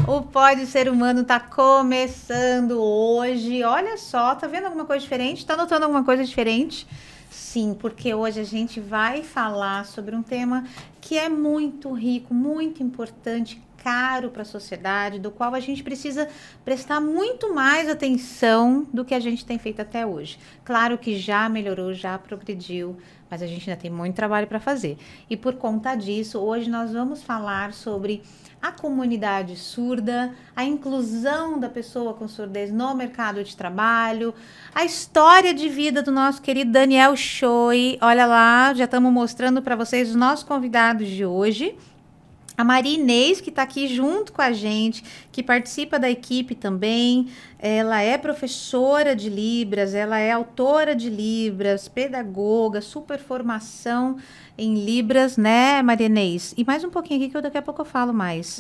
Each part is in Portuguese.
O Pode Ser Humano tá começando hoje. Olha só, tá vendo alguma coisa diferente? Tá notando alguma coisa diferente? Sim, porque hoje a gente vai falar sobre um tema que é muito rico, muito importante, caro para a sociedade, do qual a gente precisa prestar muito mais atenção do que a gente tem feito até hoje. Claro que já melhorou, já progrediu, mas a gente ainda tem muito trabalho para fazer. E por conta disso, hoje nós vamos falar sobre a comunidade surda, a inclusão da pessoa com surdez no mercado de trabalho, a história de vida do nosso querido Daniel Choi. Olha lá, já estamos mostrando para vocês os nossos convidados de hoje. A Maria Inês, que está aqui junto com a gente, que participa da equipe também. Ela é professora de Libras, ela é autora de Libras, pedagoga, super formação em Libras, né, Maria Inês? E mais um pouquinho aqui que daqui a pouco eu falo mais.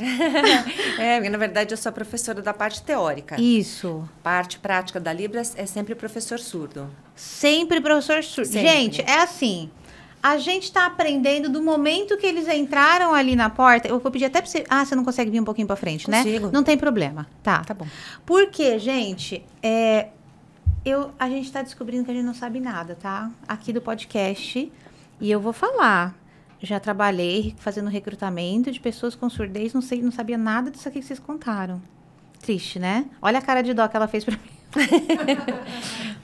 Porque na verdade eu sou professora da parte teórica. Isso. Parte prática da Libras é sempre professor surdo. Sempre professor surdo. Sempre. Gente, é assim... A gente está aprendendo do momento que eles entraram ali na porta. Eu vou pedir até para você... Ah, você não consegue vir um pouquinho para frente, Consigo. Né? Não tem problema. Tá bom. Porque, gente, a gente está descobrindo que a gente não sabe nada, tá? Aqui do podcast. E eu vou falar. Já trabalhei fazendo recrutamento de pessoas com surdez. Não sabia nada disso aqui que vocês contaram. Triste, né? Olha a cara de dó que ela fez para mim.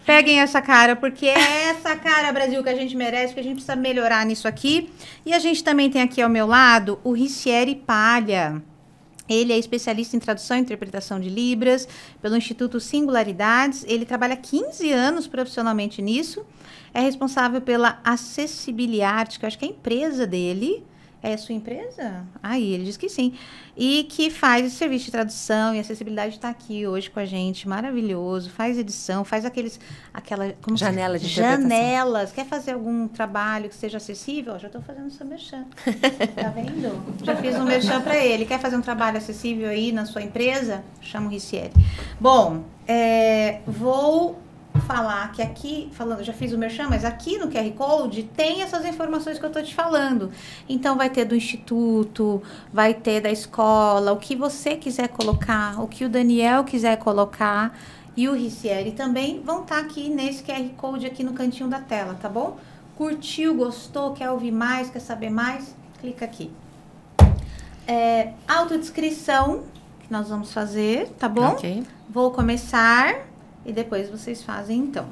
Peguem essa cara, porque é essa cara, Brasil, que a gente merece, que a gente precisa melhorar nisso aqui. E a gente também tem aqui ao meu lado o Ricieri Palha. Ele é especialista em tradução e interpretação de Libras pelo Instituto Singularidades. Ele trabalha 15 anos profissionalmente nisso. É responsável pela Acessibiliarte, que eu acho que é a empresa dele. É a sua empresa? Aí, ele diz que sim. E que faz esse serviço de tradução e acessibilidade, está aqui hoje com a gente, maravilhoso. Faz edição, faz janela de interpretação. Janelas. Quer fazer algum trabalho que seja acessível? Já estou fazendo seu merchan. Tá vendo? Já fiz um merchan para ele. Quer fazer um trabalho acessível aí na sua empresa? Chama o Ricieri. Bom, vou falar que aqui, já fiz o merchan, mas aqui no QR Code tem essas informações que eu tô te falando. Então, vai ter do instituto, vai ter da escola, o que você quiser colocar, o que o Daniel quiser colocar e o Ricieri também vão estar aqui nesse QR Code aqui no cantinho da tela, tá bom? Curtiu, gostou, quer ouvir mais, quer saber mais? Clica aqui. Autodescrição que nós vamos fazer, tá bom? Ok. Vou começar... E depois vocês fazem, então.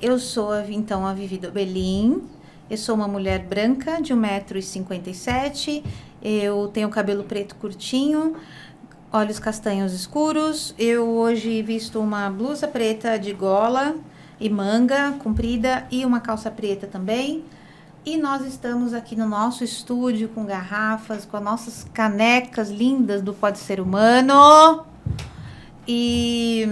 Eu sou, então, a Vivi Dobelin. Eu sou uma mulher branca de 1,57 m. Eu tenho cabelo preto curtinho, olhos castanhos escuros. Eu hoje visto uma blusa preta de gola e manga comprida e uma calça preta também. E nós estamos aqui no nosso estúdio com garrafas, com as nossas canecas lindas do Pode Ser Humano. E...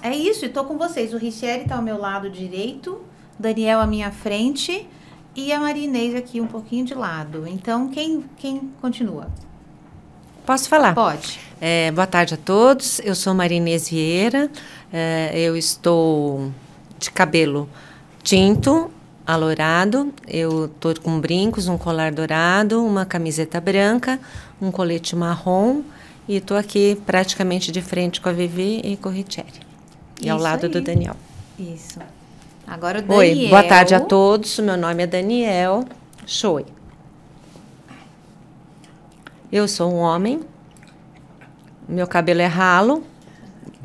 é isso, estou com vocês. O Ricieri está ao meu lado direito, o Daniel à minha frente e a Maria Inês aqui um pouquinho de lado. Então, quem continua? Posso falar? Pode. Boa tarde a todos. Eu sou Maria Inês Vieira. Eu estou de cabelo tinto, alourado. Eu estou com brincos, um colar dourado, uma camiseta branca, um colete marrom. E estou aqui praticamente de frente com a Vivi e com o Ricieri. E ao lado do Daniel. Isso. Agora o Daniel. Oi, boa tarde a todos. Meu nome é Daniel Choi. Eu sou um homem. Meu cabelo é ralo,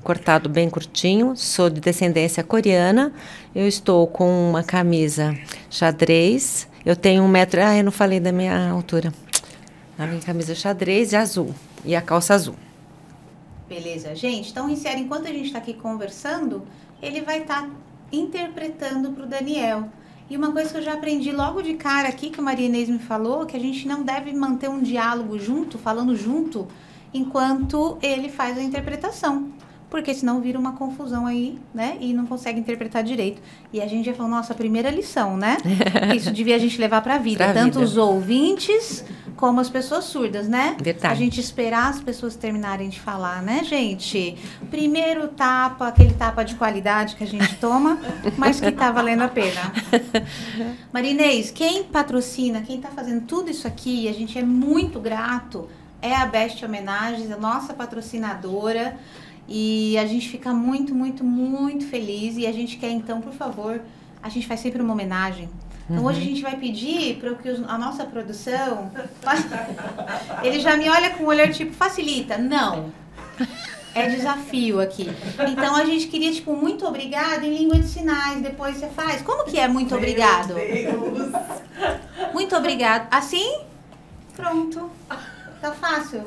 cortado bem curtinho. Sou de descendência coreana. Eu estou com uma camisa xadrez. Eu tenho 1 metro... eu não falei da minha altura. A minha camisa xadrez e azul. E a calça azul. Beleza, gente. Então, Ricieri, enquanto a gente está aqui conversando, ele vai estar interpretando para o Daniel. E uma coisa que eu já aprendi logo de cara aqui, que a Maria Inês me falou, que a gente não deve manter um diálogo junto, falando junto, enquanto ele faz a interpretação. Porque senão vira uma confusão aí, né? E não consegue interpretar direito. E a gente já falou, nossa, primeira lição, né? Isso devia a gente levar pra vida. Tanto os ouvintes como as pessoas surdas, né? Verdade. A gente esperar as pessoas terminarem de falar, né, gente? Primeiro tapa, aquele tapa de qualidade que a gente toma, mas que tá valendo a pena. Maria Inês, quem patrocina, quem tá fazendo tudo isso aqui, a gente é muito grato, é a Best Homenagens, a nossa patrocinadora. E a gente fica muito, muito, muito feliz. E a gente quer, então, por favor, a gente faz sempre uma homenagem. Então, hoje a gente vai pedir para que a nossa produção... Ele já me olha com um olhar tipo, facilita. Não. É desafio aqui. Então, a gente queria, tipo, muito obrigado em língua de sinais. Depois você faz. Como que é muito obrigado? Meu Deus. Muito obrigado. Assim? Pronto. Tá fácil.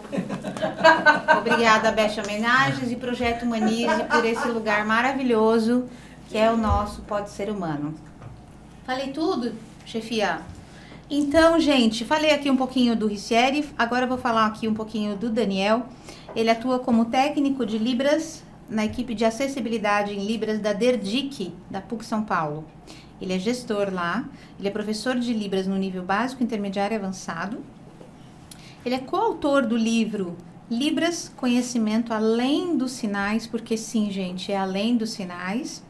Obrigada, Best Homenagens e Projeto Humanize por esse lugar maravilhoso que é o nosso Pode Ser Humano. Falei tudo, chefia? Então, gente, falei aqui um pouquinho do Ricieri, agora eu vou falar aqui um pouquinho do Daniel. Ele atua como técnico de Libras na equipe de acessibilidade em Libras da DERDIC, da PUC São Paulo. Ele é gestor lá, ele é professor de Libras no nível básico, intermediário e avançado. Ele é coautor do livro Libras, Conhecimento Além dos Sinais, porque sim, gente, é além dos sinais.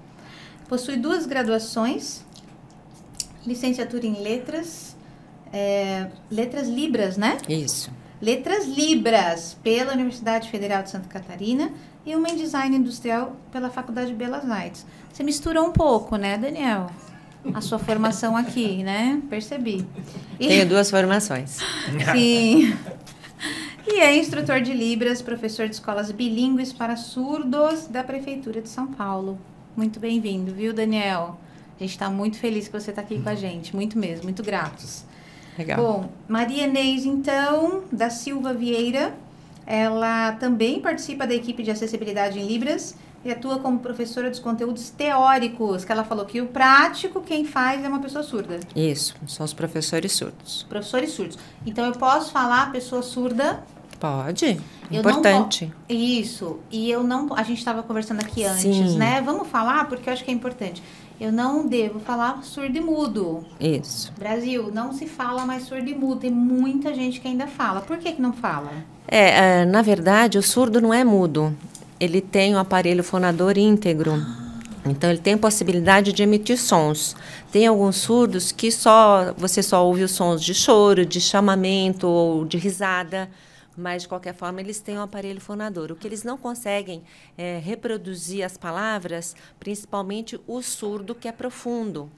Possui 2 graduações, licenciatura em Letras, Letras Libras, né? Isso. Letras Libras, pela Universidade Federal de Santa Catarina, e uma em Design Industrial pela Faculdade de Belas Artes. Você misturou um pouco, né, Daniel? A sua formação aqui, né? Percebi. Tenho 2 formações. Sim. E é instrutor de Libras, professor de escolas bilíngues para surdos da Prefeitura de São Paulo. Muito bem-vindo, viu, Daniel? A gente está muito feliz que você está aqui com a gente. Muito mesmo, muito gratos. Legal. Bom, Maria Inês, então, da Silva Vieira. Ela também participa da equipe de acessibilidade em Libras e atua como professora dos conteúdos teóricos, que ela falou que o prático, quem faz é uma pessoa surda. Isso, são os professores surdos. Professores surdos. Então, eu posso falar pessoa surda? Pode, Eu importante. Não, isso, e eu não... A gente estava conversando aqui antes, Sim. né? Vamos falar, porque eu acho que é importante. Eu não devo falar surdo e mudo. Isso. Brasil, não se fala mais surdo e mudo. Tem muita gente que ainda fala. Por que não fala? Na verdade, o surdo não é mudo. Ele tem um aparelho fonador íntegro. Então, ele tem possibilidade de emitir sons. Tem alguns surdos que você só ouve os sons de choro, de chamamento ou de risada. Mas, de qualquer forma, eles têm um aparelho fonador. O que eles não conseguem é reproduzir as palavras, principalmente o surdo, que é profundo.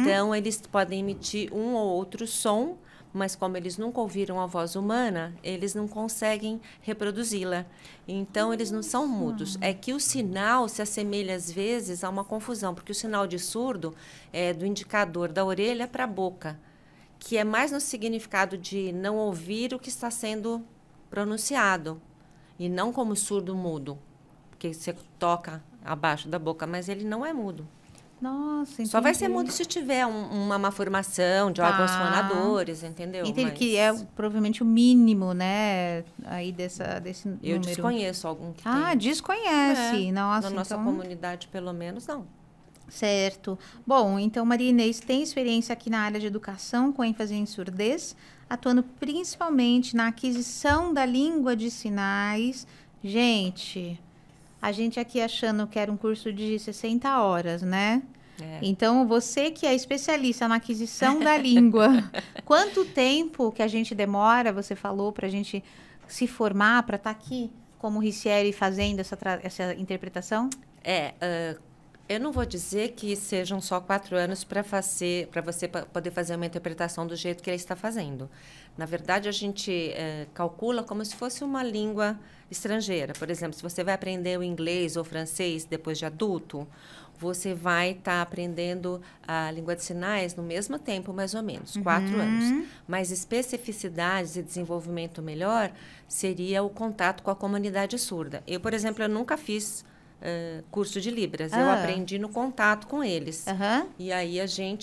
Então, eles podem emitir um ou outro som, mas como eles nunca ouviram a voz humana, eles não conseguem reproduzi-la. Então, eles não são mudos. É que o sinal se assemelha, às vezes, a uma confusão, porque o sinal de surdo é do indicador da orelha para a boca, que é mais no significado de não ouvir o que está sendo pronunciado, e não como surdo mudo, porque você toca abaixo da boca, mas ele não é mudo. Nossa, entendi. Só vai ser mudo se tiver uma malformação de órgãos fonadores, entendeu? Entendi, que é provavelmente o mínimo, né, aí desse Eu número. desconheço algum que Ah, tem. desconhece. Nossa, Na nossa então... comunidade, pelo menos, não. Certo. Bom, então Maria Inês tem experiência aqui na área de educação, com ênfase em surdez, atuando principalmente na aquisição da língua de sinais. Gente, a gente aqui achando que era um curso de 60 horas, né? Então, você que é especialista na aquisição da língua, quanto tempo que a gente demora, você falou, para a gente se formar, para estar aqui como Ricieri fazendo essa interpretação? Eu não vou dizer que sejam só 4 anos para você poder fazer uma interpretação do jeito que ele está fazendo. Na verdade, a gente calcula como se fosse uma língua estrangeira. Por exemplo, se você vai aprender o inglês ou francês depois de adulto, você vai estar aprendendo a língua de sinais no mesmo tempo, mais ou menos, 4 anos. Mas especificidades e desenvolvimento melhor seria o contato com a comunidade surda. Eu, por exemplo, eu nunca fiz curso de Libras. Eu aprendi no contato com eles. E aí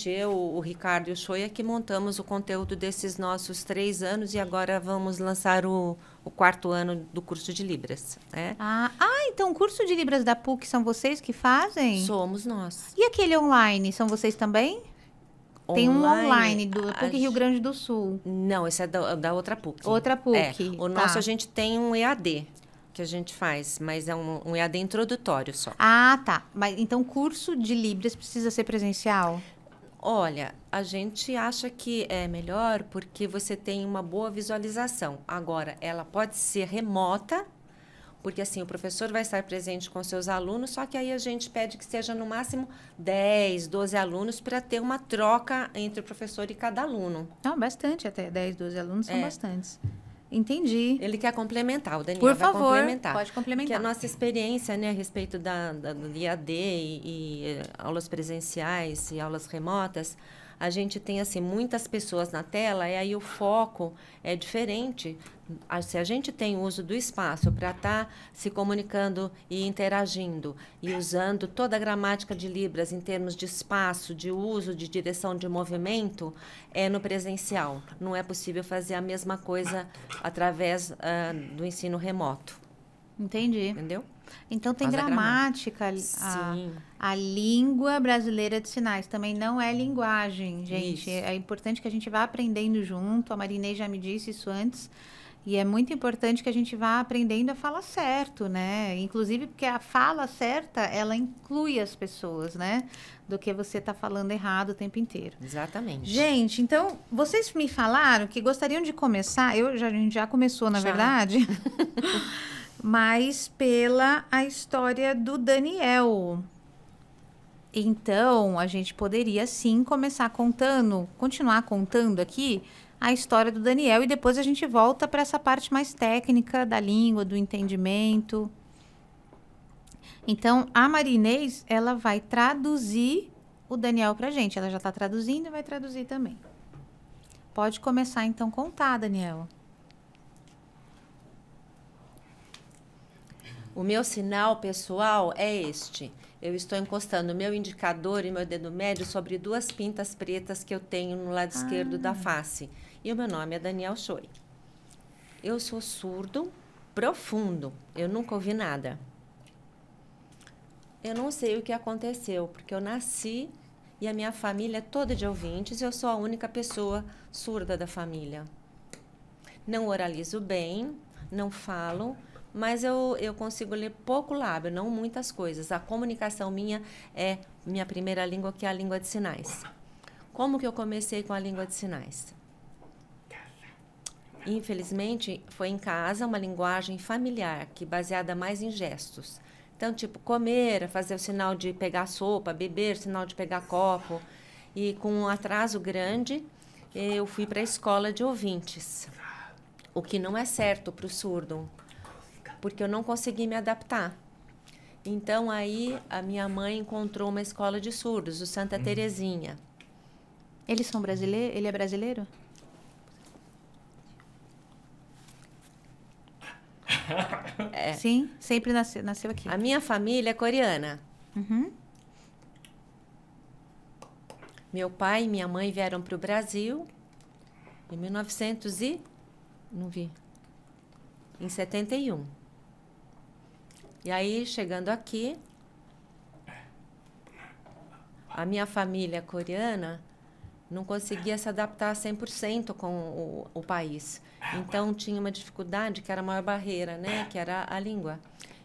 eu, o Ricardo e o Shoya, que montamos o conteúdo desses nossos 3 anos e agora vamos lançar o 4º ano do curso de Libras. Né? Então o curso de Libras da PUC são vocês que fazem? Somos nós. E aquele online, são vocês também? Tem um online do PUC Rio Grande do Sul. Não, esse é da outra PUC. Outra PUC. O nosso a gente tem um EAD que a gente faz, mas é um EAD introdutório só. Tá. Mas então curso de Libras precisa ser presencial? Olha, a gente acha que é melhor porque você tem uma boa visualização. Agora, ela pode ser remota, porque assim, o professor vai estar presente com seus alunos, só que aí a gente pede que seja no máximo 10, 12 alunos para ter uma troca entre o professor e cada aluno. Não, bastante até. 10, 12 alunos são bastantes. Entendi. Ele quer complementar, o Daniel Por vai favor, complementar. pode complementar. Que a nossa experiência, né, a respeito do IAD e aulas presenciais e aulas remotas, a gente tem, assim, muitas pessoas na tela e aí o foco é diferente. Se a gente tem o uso do espaço para estar se comunicando e interagindo e usando toda a gramática de Libras em termos de espaço, de uso, de direção de movimento, é no presencial. Não é possível fazer a mesma coisa através do ensino remoto. Entendi. Entendeu? Então tem gramática, a língua brasileira de sinais. Também não é linguagem, gente. Isso. É importante que a gente vá aprendendo junto. A Marinês já me disse isso antes. E é muito importante que a gente vá aprendendo a falar certo, né? Inclusive porque a fala certa, ela inclui as pessoas, né? Do que você tá falando errado o tempo inteiro. Exatamente. Gente, então, vocês me falaram que gostariam de começar... a gente já começou, na verdade... mas pela a história do Daniel. Então, a gente poderia sim continuar contando aqui a história do Daniel e depois a gente volta para essa parte mais técnica da língua, do entendimento. Então, a Marinês, ela vai traduzir o Daniel para a gente. Ela já está traduzindo e vai traduzir também. Pode começar então a contar, Daniel. O meu sinal pessoal é este. Eu estou encostando o meu indicador e meu dedo médio sobre duas pintas pretas que eu tenho no lado esquerdo da face. E o meu nome é Daniel Choi. Eu sou surdo profundo. Eu nunca ouvi nada. Eu não sei o que aconteceu, porque eu nasci e a minha família é toda de ouvintes e eu sou a única pessoa surda da família. Não oralizo bem, não falo... mas eu consigo ler pouco lábio, não muitas coisas. A comunicação minha é minha primeira língua, que é a língua de sinais. Como que eu comecei com a língua de sinais? Infelizmente, foi em casa uma linguagem familiar, que baseada mais em gestos. Então, tipo, comer, fazer o sinal de pegar sopa, beber, sinal de pegar copo. E com um atraso grande, eu fui para a escola de ouvintes. O que não é certo para o surdo, porque eu não consegui me adaptar. Então, aí, a minha mãe encontrou uma escola de surdos, o Santa Terezinha. Eles são brasileiros? Ele é brasileiro? É. Sim, sempre nasceu aqui. A minha família é coreana. Uhum. Meu pai e minha mãe vieram para o Brasil em 1900 e... não vi. Em 71. E aí, chegando aqui, a minha família coreana não conseguia se adaptar 100% com o país. Então, tinha uma dificuldade, que era a maior barreira, né? Que era a língua.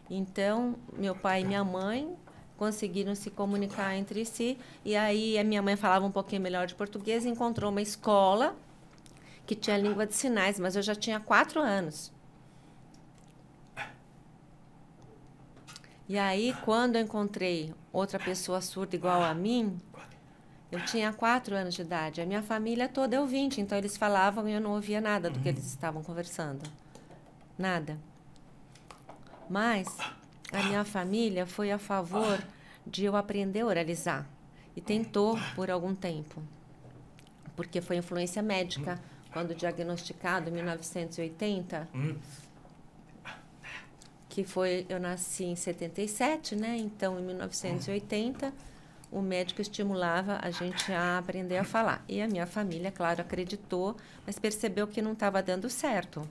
Então, meu pai e minha mãe conseguiram se comunicar entre si. E aí, a minha mãe falava um pouquinho melhor de português e encontrou uma escola que tinha língua de sinais, mas eu já tinha 4 anos. E aí, quando eu encontrei outra pessoa surda igual a mim, eu tinha 4 anos de idade. A minha família toda é ouvinte, então eles falavam e eu não ouvia nada do que eles estavam conversando. Nada. Mas a minha família foi a favor de eu aprender a oralizar. E tentou por algum tempo. Porque foi influência médica. Quando diagnosticado, em 1980... que foi, eu nasci em 77, né? Então, em 1980, o médico estimulava a gente a aprender a falar. E a minha família, claro, acreditou, mas percebeu que não estava dando certo,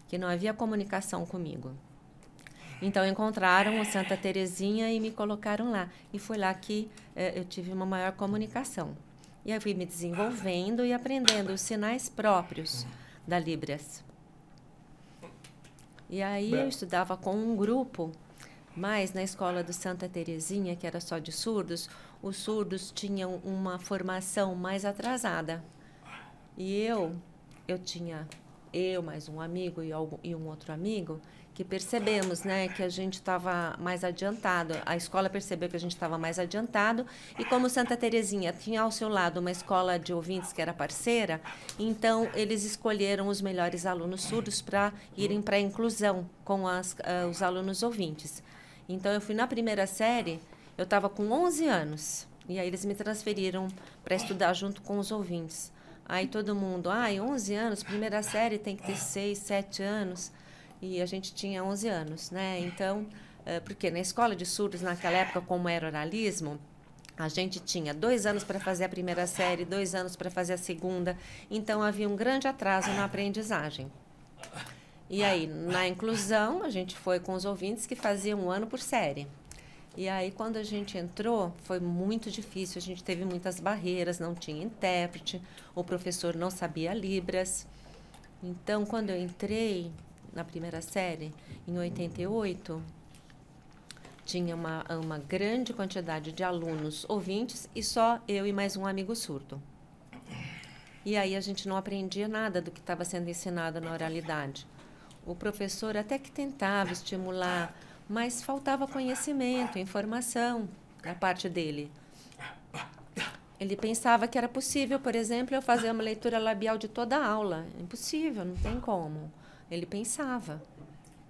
que não havia comunicação comigo. Então, encontraram o Santa Terezinha e me colocaram lá. E foi lá que eu tive uma maior comunicação. E aí fui me desenvolvendo e aprendendo os sinais próprios da Libras. E aí eu estudava com um grupo Mas na escola do Santa Terezinha, que era só de surdos, os surdos tinham uma formação mais atrasada. E eu mais um amigo e um outro amigo, que percebemos, né, que a gente estava mais adiantado. A escola percebeu que a gente estava mais adiantado, e como Santa Terezinha tinha ao seu lado uma escola de ouvintes que era parceira, então eles escolheram os melhores alunos surdos para irem para a inclusão com os alunos ouvintes. Então eu fui na primeira série, eu estava com 11 anos, e aí eles me transferiram para estudar junto com os ouvintes. Aí todo mundo, 11 anos, primeira série tem que ter 6, 7 anos. E a gente tinha 11 anos, né? Então, porque na escola de surdos, naquela época, como era oralismo, a gente tinha 2 anos para fazer a primeira série, 2 anos para fazer a segunda. Então, havia um grande atraso na aprendizagem. E aí, na inclusão, a gente foi com os ouvintes que faziam 1 ano por série. E aí, quando a gente entrou, foi muito difícil, a gente teve muitas barreiras, não tinha intérprete, o professor não sabia Libras. Então, quando eu entrei na primeira série, em 88, tinha uma grande quantidade de alunos ouvintes e só eu e mais um amigo surdo. E aí a gente não aprendia nada do que estava sendo ensinado na oralidade. O professor até que tentava estimular, mas faltava conhecimento, informação da parte dele. Ele pensava que era possível, por exemplo, eu fazer uma leitura labial de toda a aula. Impossível, não tem como. Ele pensava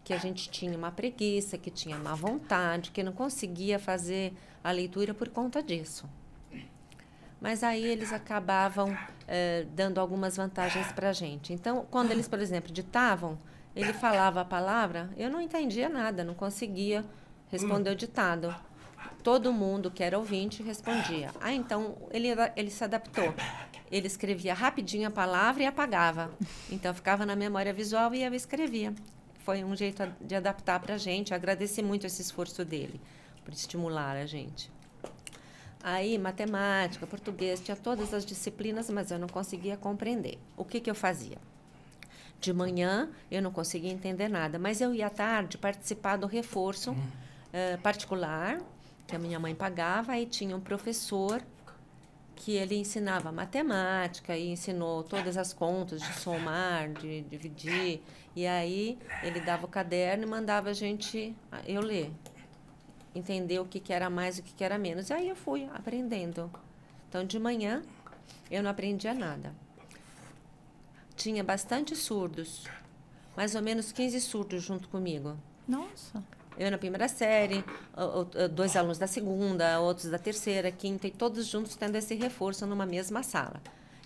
que a gente tinha uma preguiça, que tinha má vontade, que não conseguia fazer a leitura por conta disso. Mas aí eles acabavam dando algumas vantagens para a gente. Então, quando eles, por exemplo, ditavam, ele falava a palavra, eu não entendia nada, não conseguia responder o ditado. Todo mundo que era ouvinte respondia. Então ele se adaptou. Ele escrevia rapidinho a palavra e apagava. Então ficava na memória visual e eu escrevia. Foi um jeito de adaptar para a gente. Agradeci muito esse esforço dele, por estimular a gente. Aí, matemática, português, tinha todas as disciplinas, mas eu não conseguia compreender. O que eu fazia? De manhã, eu não conseguia entender nada, mas eu ia à tarde participar do reforço particular, que a minha mãe pagava, aí tinha um professor que ele ensinava matemática e ensinou todas as contas de somar, de dividir, e aí ele dava o caderno e mandava eu ler, entender o que era mais e o que era menos. E aí eu fui aprendendo. Então, de manhã, eu não aprendia nada. Tinha bastante surdos, mais ou menos 15 surdos junto comigo. Nossa! Eu na primeira série, 2 alunos da segunda, outros da terceira, quinta, e todos juntos tendo esse reforço numa mesma sala.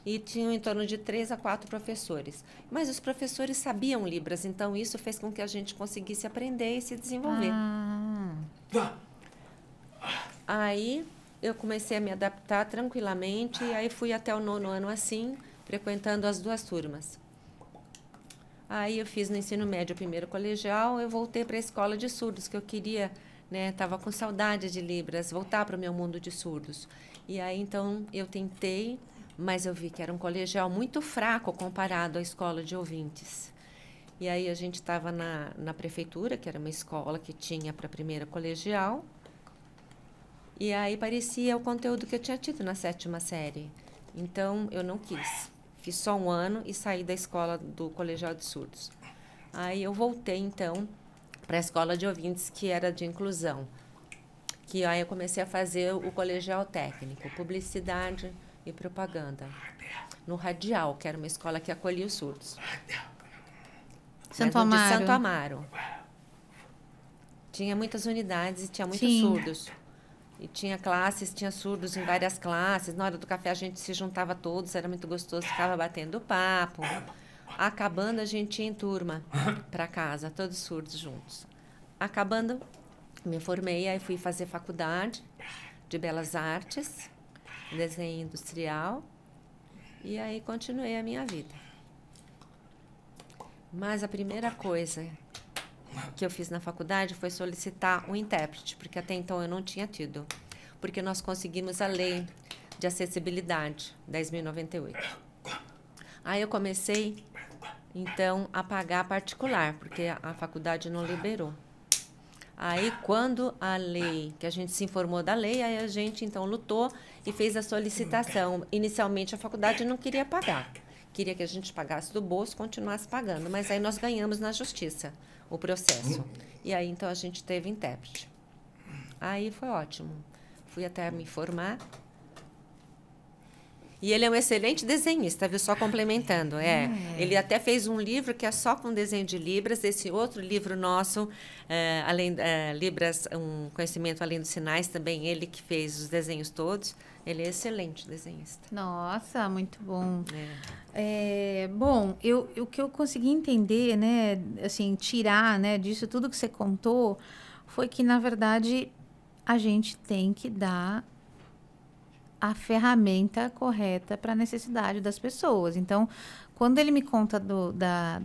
E tinham em torno de 3 a 4 professores. Mas os professores sabiam Libras, então isso fez com que a gente conseguisse aprender e se desenvolver. Aí eu comecei a me adaptar tranquilamente, e aí fui até o 9º ano assim, frequentando as 2 turmas. Aí eu fiz no ensino médio o primeiro colegial, eu voltei para a escola de surdos, que eu queria, né, estava com saudade de Libras, voltar para o meu mundo de surdos. E aí então eu tentei, mas eu vi que era um colegial muito fraco comparado à escola de ouvintes. E aí a gente estava na prefeitura, que era uma escola que tinha para primeiro colegial, e aí parecia o conteúdo que eu tinha tido na 7ª série. Então eu não quis. Fiz só 1 ano e saí da escola do colegial de surdos. Aí eu voltei, então, para a escola de ouvintes, que era de inclusão. Que aí eu comecei a fazer o colegial técnico, publicidade e propaganda. No Radial, que era uma escola que acolhia os surdos. Santo Amaro. De Santo Amaro. Tinha muitas unidades e tinha muitos surdos. E tinha classes, tinha surdos em várias classes. Na hora do café a gente se juntava todos, era muito gostoso, ficava batendo papo. Acabando, a gente ia em turma para casa, todos surdos juntos. Acabando, me formei, aí fui fazer faculdade de Belas Artes, desenho industrial, e aí continuei a minha vida. Mas a primeira coisa que eu fiz na faculdade foi solicitar um intérprete, porque até então eu não tinha tido, porque nós conseguimos a lei de acessibilidade 10.098. Aí eu comecei, então, a pagar particular, porque a faculdade não liberou. Aí, quando a lei, que a gente se informou da lei, aí a gente, então, lutou e fez a solicitação. Inicialmente, a faculdade não queria pagar. Queria que a gente pagasse do bolso, continuasse pagando. Mas aí nós ganhamos na justiça o processo. E aí, então, a gente teve intérprete. Aí foi ótimo. Fui até me formar. E ele é um excelente desenhista, viu? Só complementando. Ele até fez um livro que é só com desenho de Libras. Esse outro livro nosso, Libras, um conhecimento além dos sinais, também ele que fez os desenhos todos. Ele é excelente desenhista. Nossa, muito bom. Bom, o que eu consegui entender, né, assim, tirar, né, disso tudo que você contou, foi que, na verdade, a gente tem que dar a ferramenta correta para a necessidade das pessoas. Então, quando ele me conta do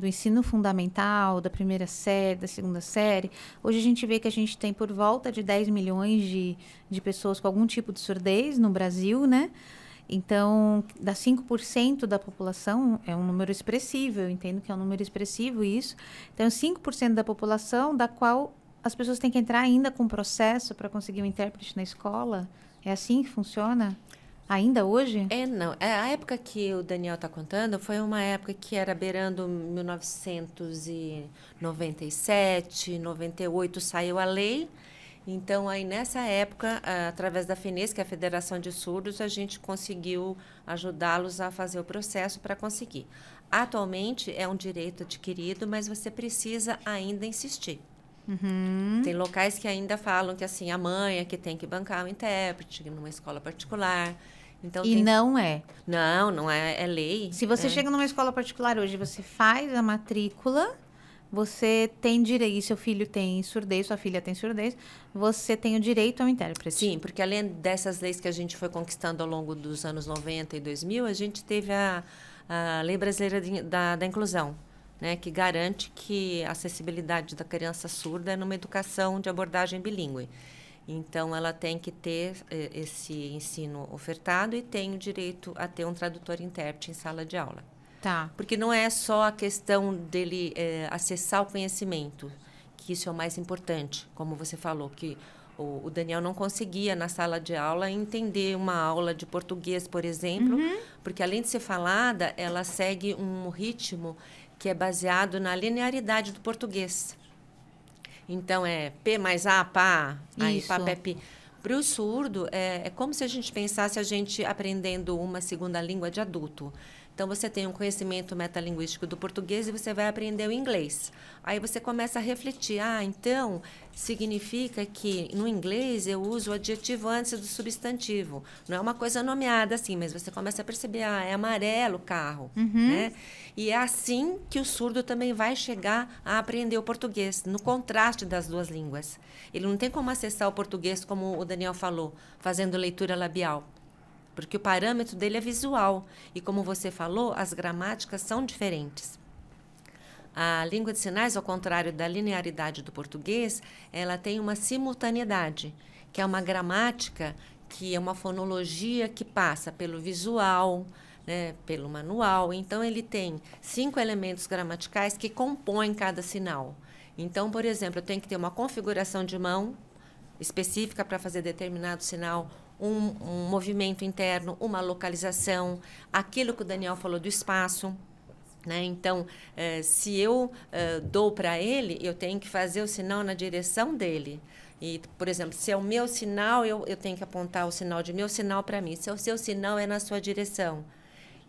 ensino fundamental, da primeira série, da segunda série, hoje a gente vê que a gente tem por volta de 10 milhões de pessoas com algum tipo de surdez no Brasil, né? Então, dá 5% da população, é um número expressivo, eu entendo que é um número expressivo isso. Então, 5% da população, da qual as pessoas têm que entrar ainda com processo para conseguir um intérprete na escola. É assim que funciona? Ainda hoje? Não. A época que o Daniel está contando foi uma época que era beirando 1997, 98, saiu a lei. Então, aí nessa época, através da FENES, que é a Federação de Surdos, a gente conseguiu ajudá-los a fazer o processo para conseguir. Atualmente, é um direito adquirido, mas você precisa ainda insistir. Uhum. Tem locais que ainda falam que assim, a mãe é que tem que bancar o intérprete numa escola particular. Então, não é. Não é, é lei. Se você chega numa escola particular hoje, você faz a matrícula, você tem direito, seu filho tem surdez, sua filha tem surdez, você tem o direito ao intérprete. Sim, porque além dessas leis que a gente foi conquistando ao longo dos anos 90 e 2000, a gente teve a Lei Brasileira da Inclusão, né, que garante que a acessibilidade da criança surda é numa educação de abordagem bilíngue. Então, ela tem que ter esse ensino ofertado e tem o direito a ter um tradutor e intérprete em sala de aula. Tá. Porque não é só a questão dele acessar o conhecimento, que isso é o mais importante, como você falou, que o Daniel não conseguia, na sala de aula, entender uma aula de português, por exemplo, porque além de ser falada, ela segue um ritmo que é baseado na linearidade do português. Então, é P mais A, pá, aí pá, pé, pi. Para o surdo, é como se a gente pensasse a gente aprendendo uma segunda língua de adulto. Então, você tem um conhecimento metalinguístico do português e você vai aprender o inglês. Aí você começa a refletir. Então, significa que no inglês eu uso o adjetivo antes do substantivo. Não é uma coisa nomeada assim, mas você começa a perceber, é amarelo o carro, né? E é assim que o surdo também vai chegar a aprender o português, no contraste das duas línguas. Ele não tem como acessar o português, como o Daniel falou, fazendo leitura labial. Porque o parâmetro dele é visual. E como você falou, as gramáticas são diferentes. A língua de sinais, ao contrário da linearidade do português, ela tem uma simultaneidade, que é uma gramática, que é uma fonologia que passa pelo visual, né, pelo manual. Então, ele tem 5 elementos gramaticais que compõem cada sinal. Então, por exemplo, eu tenho que ter uma configuração de mão específica para fazer determinado sinal, um movimento interno, uma localização, aquilo que o Daniel falou do espaço, né? Então, se eu dou para ele, eu tenho que fazer o sinal na direção dele. E, por exemplo, se é o meu sinal, eu tenho que apontar o sinal de meu sinal para mim. Se é o seu sinal, é na sua direção.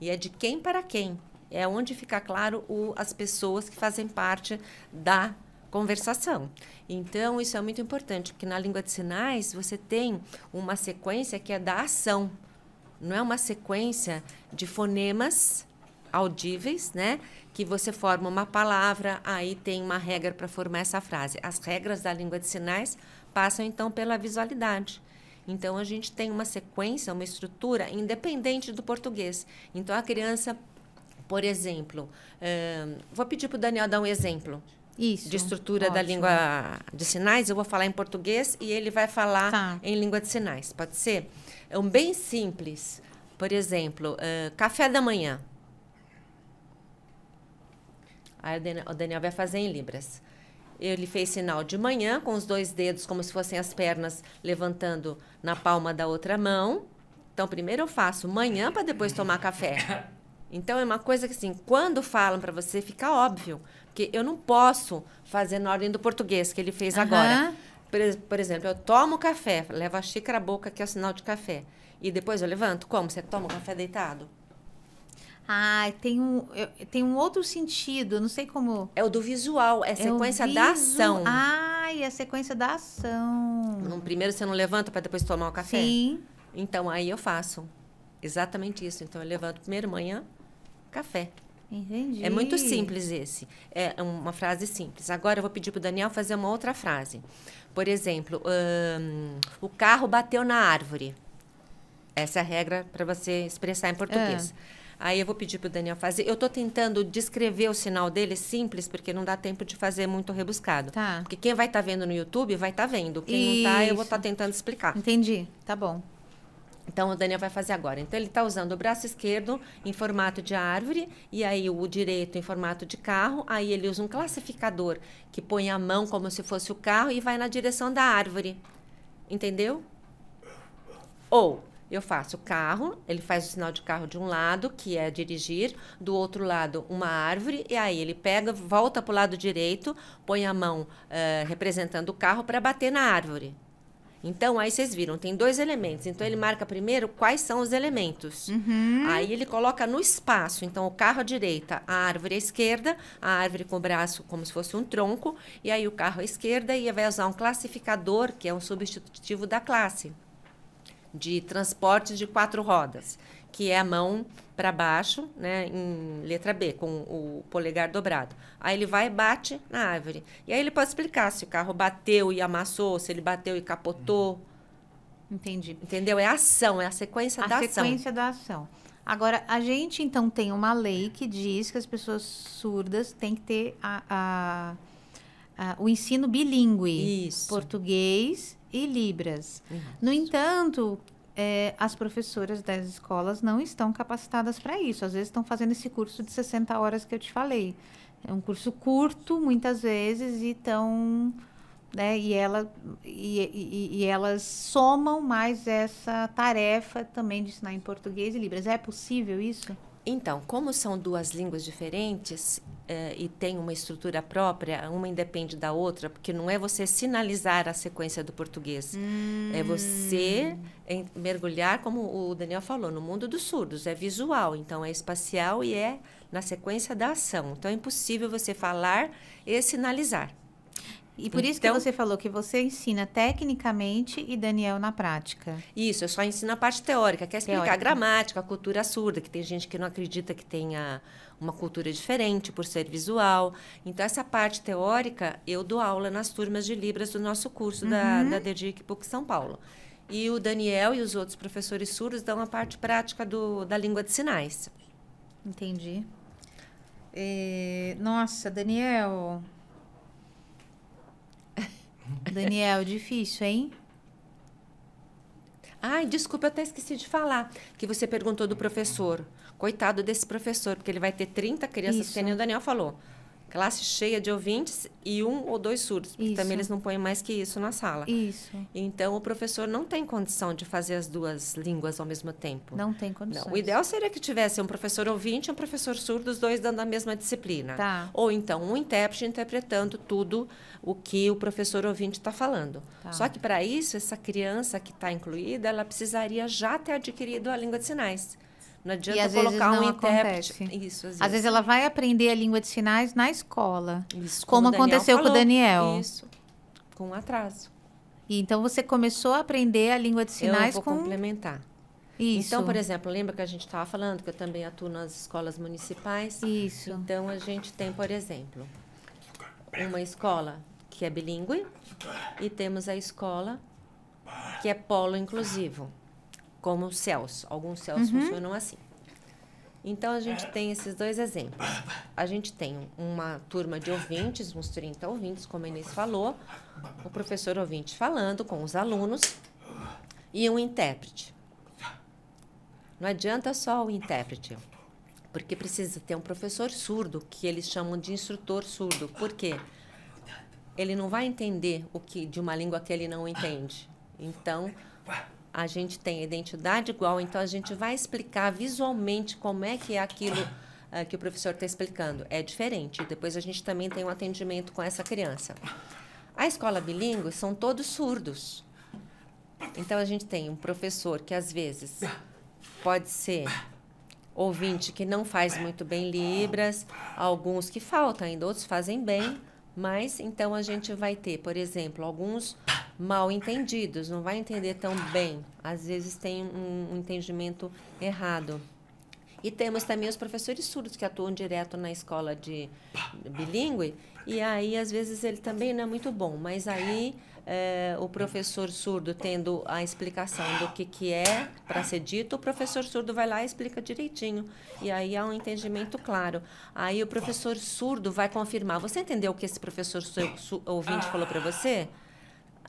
E é de quem para quem. É onde fica claro as pessoas que fazem parte da conversação. Então, isso é muito importante, porque na língua de sinais você tem uma sequência que é da ação. Não é uma sequência de fonemas audíveis, né? Que você forma uma palavra, aí tem uma regra para formar essa frase. As regras da língua de sinais passam, então, pela visualidade. Então, a gente tem uma sequência, uma estrutura independente do português. Então, a criança, por exemplo, vou pedir para o Daniel dar um exemplo. Isso, de estrutura ótimo. Da língua de sinais. Eu vou falar em português e ele vai falar em língua de sinais. Pode ser? É um bem simples. Por exemplo, café da manhã. Aí o Daniel vai fazer em Libras. ele fez sinal de manhã, com os 2 dedos como se fossem as pernas levantando na palma da outra mão. Então, primeiro eu faço manhã para depois tomar café. Então, é uma coisa que, assim, quando falam para você, fica óbvio. Porque eu não posso fazer na ordem do português, que ele fez agora. Por exemplo, eu tomo café, levo a xícara à boca, que é o sinal de café. E depois eu levanto. Como? Você toma o café deitado? Tem um outro sentido, não sei como... É o do visual, é a sequência da ação. É a sequência da ação. Primeiro você não levanta para depois tomar o café? Sim. Então, aí eu faço exatamente isso. Então, eu levanto primeiro manhã, café. Entendi. É muito simples esse. É uma frase simples. Agora eu vou pedir para o Daniel fazer uma outra frase. Por exemplo, o carro bateu na árvore. Essa é a regra para você expressar em português. Aí eu vou pedir para o Daniel fazer. Eu estou tentando descrever o sinal dele simples, porque não dá tempo de fazer muito rebuscado. Tá. Porque quem vai estar vendo no YouTube vai estar vendo. Quem não está, eu vou estar tentando explicar. Entendi. Tá bom. Então, o Daniel vai fazer agora. Então, ele está usando o braço esquerdo em formato de árvore e aí o direito em formato de carro. Aí, ele usa um classificador que põe a mão como se fosse o carro e vai na direção da árvore. Entendeu? Ou, eu faço carro, ele faz o sinal de carro de um lado, que é dirigir, do outro lado, uma árvore, e aí ele pega, volta para o lado direito, põe a mão representando o carro para bater na árvore. Então, aí vocês viram, tem 2 elementos. Então, ele marca primeiro quais são os elementos. Aí, ele coloca no espaço. Então, o carro à direita, a árvore à esquerda, a árvore com o braço como se fosse um tronco, e aí o carro à esquerda, e vai usar um classificador, que é um substitutivo da classe, de transportes de 4 rodas, que é a mão para baixo, né, em letra B, com o polegar dobrado. Aí ele vai e bate na árvore. E aí ele pode explicar se o carro bateu e amassou, se ele bateu e capotou. Entendi. Entendeu? É a ação, é a sequência da ação. A sequência da ação. Agora, a gente, então, tem uma lei que diz que as pessoas surdas têm que ter o ensino bilíngue. Isso. Português e Libras. Isso. No entanto, as professoras das escolas não estão capacitadas para isso. Às vezes estão fazendo esse curso de 60 horas que eu te falei. É um curso curto, muitas vezes, e estão... Né, e elas somam mais essa tarefa também de ensinar em português e Libras. É possível isso? Então, como são 2 línguas diferentes e tem uma estrutura própria, uma independe da outra, porque não é você sinalizar a sequência do português, é você mergulhar, como o Daniel falou, no mundo dos surdos, é visual, então é espacial e é na sequência da ação. Então, é impossível você falar e sinalizar. E por isso que você falou que você ensina tecnicamente e Daniel na prática. Isso, eu só ensino a parte teórica, que é explicar a gramática, a cultura surda, que tem gente que não acredita que tenha uma cultura diferente por ser visual. Então, essa parte teórica, eu dou aula nas turmas de Libras do nosso curso da DEDIC PUC São Paulo. E o Daniel e os outros professores surdos dão a parte prática da língua de sinais. Entendi. Nossa, Daniel... Daniel, difícil, hein? Ai, desculpa, eu até esqueci de falar que você perguntou do professor. Coitado desse professor, porque ele vai ter 30 crianças, que nem o Daniel falou. Classe cheia de ouvintes e 1 ou 2 surdos. Porque também eles não põem mais que isso na sala. Isso. Então, o professor não tem condição de fazer as 2 línguas ao mesmo tempo. Não tem condições. Não. O ideal seria que tivesse um professor ouvinte e um professor surdo, os 2 dando a mesma disciplina. Tá. Ou então, um intérprete interpretando tudo o que o professor ouvinte está falando. Tá. Só que, para isso, essa criança que está incluída, ela precisaria já ter adquirido a língua de sinais. Não adianta colocar um intérprete. Isso, às vezes ela vai aprender a língua de sinais na escola. Isso, como aconteceu com o Daniel. Isso, com atraso. E então você começou a aprender a língua de sinais eu vou complementar. Isso. Então, por exemplo, lembra que a gente estava falando que eu também atuo nas escolas municipais? Isso. Então, a gente tem, por exemplo, uma escola que é bilíngue e temos a escola que é polo inclusivo. Como o CELS. Alguns CELS funcionam assim. Então, a gente tem esses 2 exemplos. A gente tem uma turma de ouvintes, uns 30 ouvintes, como a Inês falou, o professor ouvinte falando com os alunos e um intérprete. Não adianta só o intérprete, porque precisa ter um professor surdo, que eles chamam de instrutor surdo. Por quê? ele não vai entender o que de uma língua que ele não entende. Então, a gente tem a identidade igual, então a gente vai explicar visualmente como é que é aquilo que o professor está explicando. É diferente. Depois a gente também tem um atendimento com essa criança. A escola bilíngue são todos surdos. Então a gente tem um professor que às vezes pode ser ouvinte que não faz muito bem Libras, alguns que faltam ainda, outros fazem bem, mas então a gente vai ter, por exemplo, alguns mal entendidos, não vai entender tão bem, às vezes tem um entendimento errado. E temos também os professores surdos que atuam direto na escola de bilíngue, e aí às vezes ele também não é muito bom, mas aí o professor surdo tendo a explicação do que é para ser dito, o professor surdo vai lá e explica direitinho, e aí há um entendimento claro. Aí o professor surdo vai confirmar, você entendeu o que esse professor ouvinte falou para você?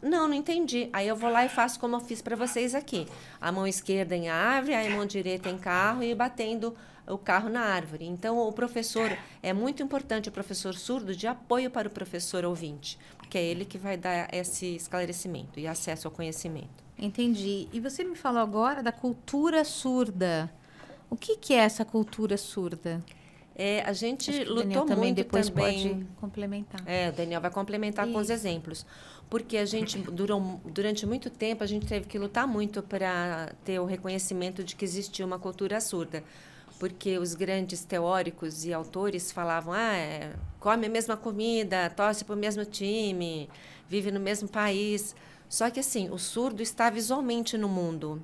Não entendi. Aí eu vou lá e faço como eu fiz para vocês aqui. A mão esquerda em árvore, a mão direita em carro e batendo o carro na árvore. Então, o professor, é muito importante o professor surdo de apoio para o professor ouvinte, porque é ele que vai dar esse esclarecimento e acesso ao conhecimento. Entendi. E você me falou agora da cultura surda. O que é essa cultura surda? A gente lutou o Daniel também muito depois também. Pode complementar. O Daniel vai complementar com os exemplos. Porque a gente, durante muito tempo, a gente teve que lutar muito para ter o reconhecimento de que existia uma cultura surda. Porque os grandes teóricos e autores falavam, come a mesma comida, torce para o mesmo time, vive no mesmo país. Só que, assim, o surdo está visualmente no mundo.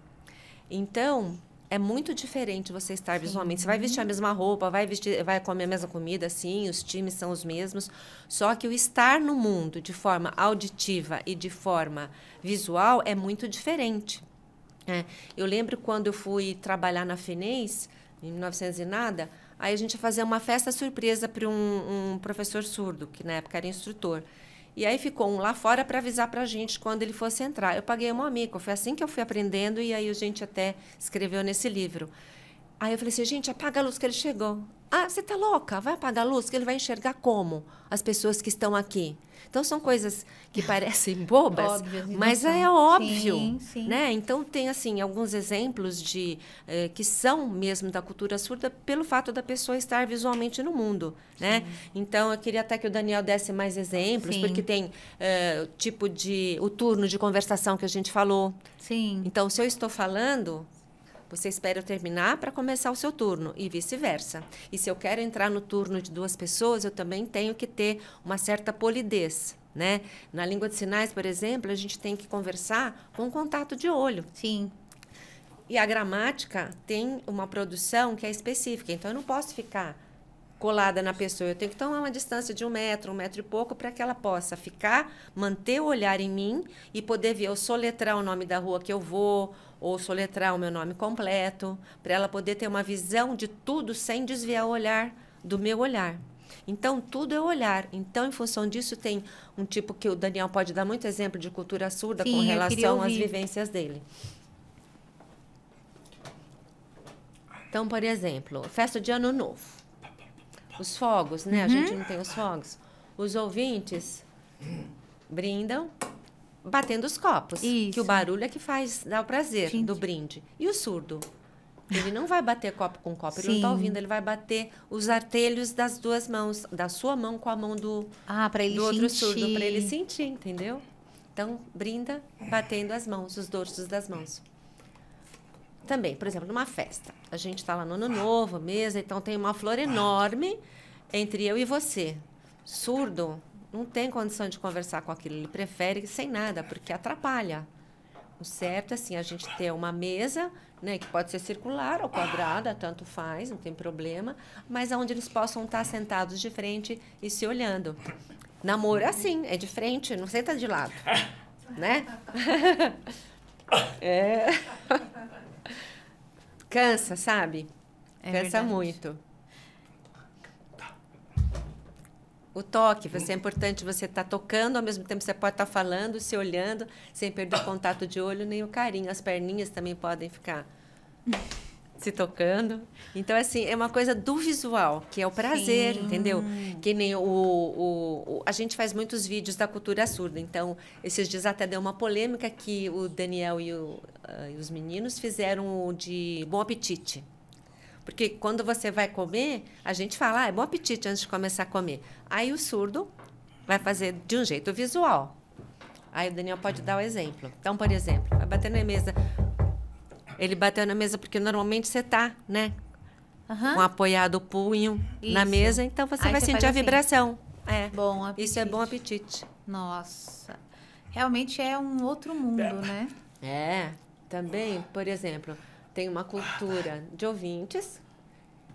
Então, é muito diferente você estar visualmente. Você vai vestir a mesma roupa, vai comer a mesma comida, sim, os times são os mesmos. Só que o estar no mundo de forma auditiva e de forma visual é muito diferente. Eu lembro quando eu fui trabalhar na FENES, em 1900 e nada, aí a gente ia fazer uma festa surpresa para um professor surdo, que na época era instrutor. E aí ficou um lá fora para avisar para a gente quando ele fosse entrar. Eu paguei um amigo, foi assim que eu fui aprendendo e aí a gente até escreveu nesse livro. Aí eu falei assim, gente, apaga a luz que ele chegou. Ah, você tá louca? Vai apagar a luz que ele vai enxergar como? As pessoas que estão aqui. Então, são coisas que parecem bobas, Óbvias, mas é óbvio. Sim, sim. Né? Então, tem assim alguns exemplos que são mesmo da cultura surda pelo fato da pessoa estar visualmente no mundo. Né? Então, eu queria até que o Daniel desse mais exemplos, porque tem o turno de conversação que a gente falou. Sim. Então, se eu estou falando, você espera eu terminar para começar o seu turno e vice-versa. E se eu quero entrar no turno de duas pessoas, eu também tenho que ter uma certa polidez, né? Na língua de sinais, por exemplo, a gente tem que conversar com contato de olho. Sim. E a gramática tem uma produção que é específica, então eu não posso ficar colada na pessoa, eu tenho que tomar uma distância de 1 metro e pouco para que ela possa manter o olhar em mim e poder ver, ou soletrar o nome da rua que eu vou, ou soletrar o meu nome completo, para ela poder ter uma visão de tudo sem desviar o olhar do meu olhar. Então, tudo é olhar. Então, em função disso, tem um tipo que o Daniel pode dar muito exemplo de cultura surda com relação às vivências dele. Então, por exemplo, festa de Ano Novo. Os fogos, né? A gente não tem os fogos. Os ouvintes brindam batendo os copos. Isso. Que o barulho é que dá o prazer do brinde. E o surdo? Ele não vai bater copo com copo, ele não está ouvindo, ele vai bater os artelhos das duas mãos, da sua mão com a mão do outro surdo, para ele sentir, entendeu? Então, brinda batendo as mãos, os dorsos das mãos. Também, por exemplo, numa festa. A gente está lá no Ano Novo, mesa, então tem uma flor enorme entre eu e você. Surdo não tem condição de conversar com aquilo, ele prefere sem nada, porque atrapalha. O certo é assim, a gente ter uma mesa, né, que pode ser circular ou quadrada, tanto faz, não tem problema, mas onde eles possam estar sentados de frente e se olhando. Namoro é assim, é de frente, não senta de lado, né? Cansa, sabe? Cansa verdade. muito. O toque, é importante você estar tocando, ao mesmo tempo você pode estar falando, se olhando, sem perder o contato de olho nem o carinho. As perninhas também podem ficar se tocando. Então, assim, é uma coisa do visual, que é o prazer, entendeu? Que nem a gente faz muitos vídeos da cultura surda. Então, esses dias até deu uma polêmica que o Daniel e os meninos fizeram o de Bom Apetite. Porque quando você vai comer, a gente fala, é bom apetite antes de começar a comer. Aí o surdo vai fazer de um jeito visual. Aí o Daniel pode dar o exemplo. Então, por exemplo, vai bater na mesa. Ele bateu na mesa porque normalmente você tá, né? Com apoiado o punho na mesa, então você vai sentir a vibração. É. Bom apetite. Isso é bom apetite. Nossa. Realmente é um outro mundo, né? É. Também, por exemplo, tem uma cultura de ouvintes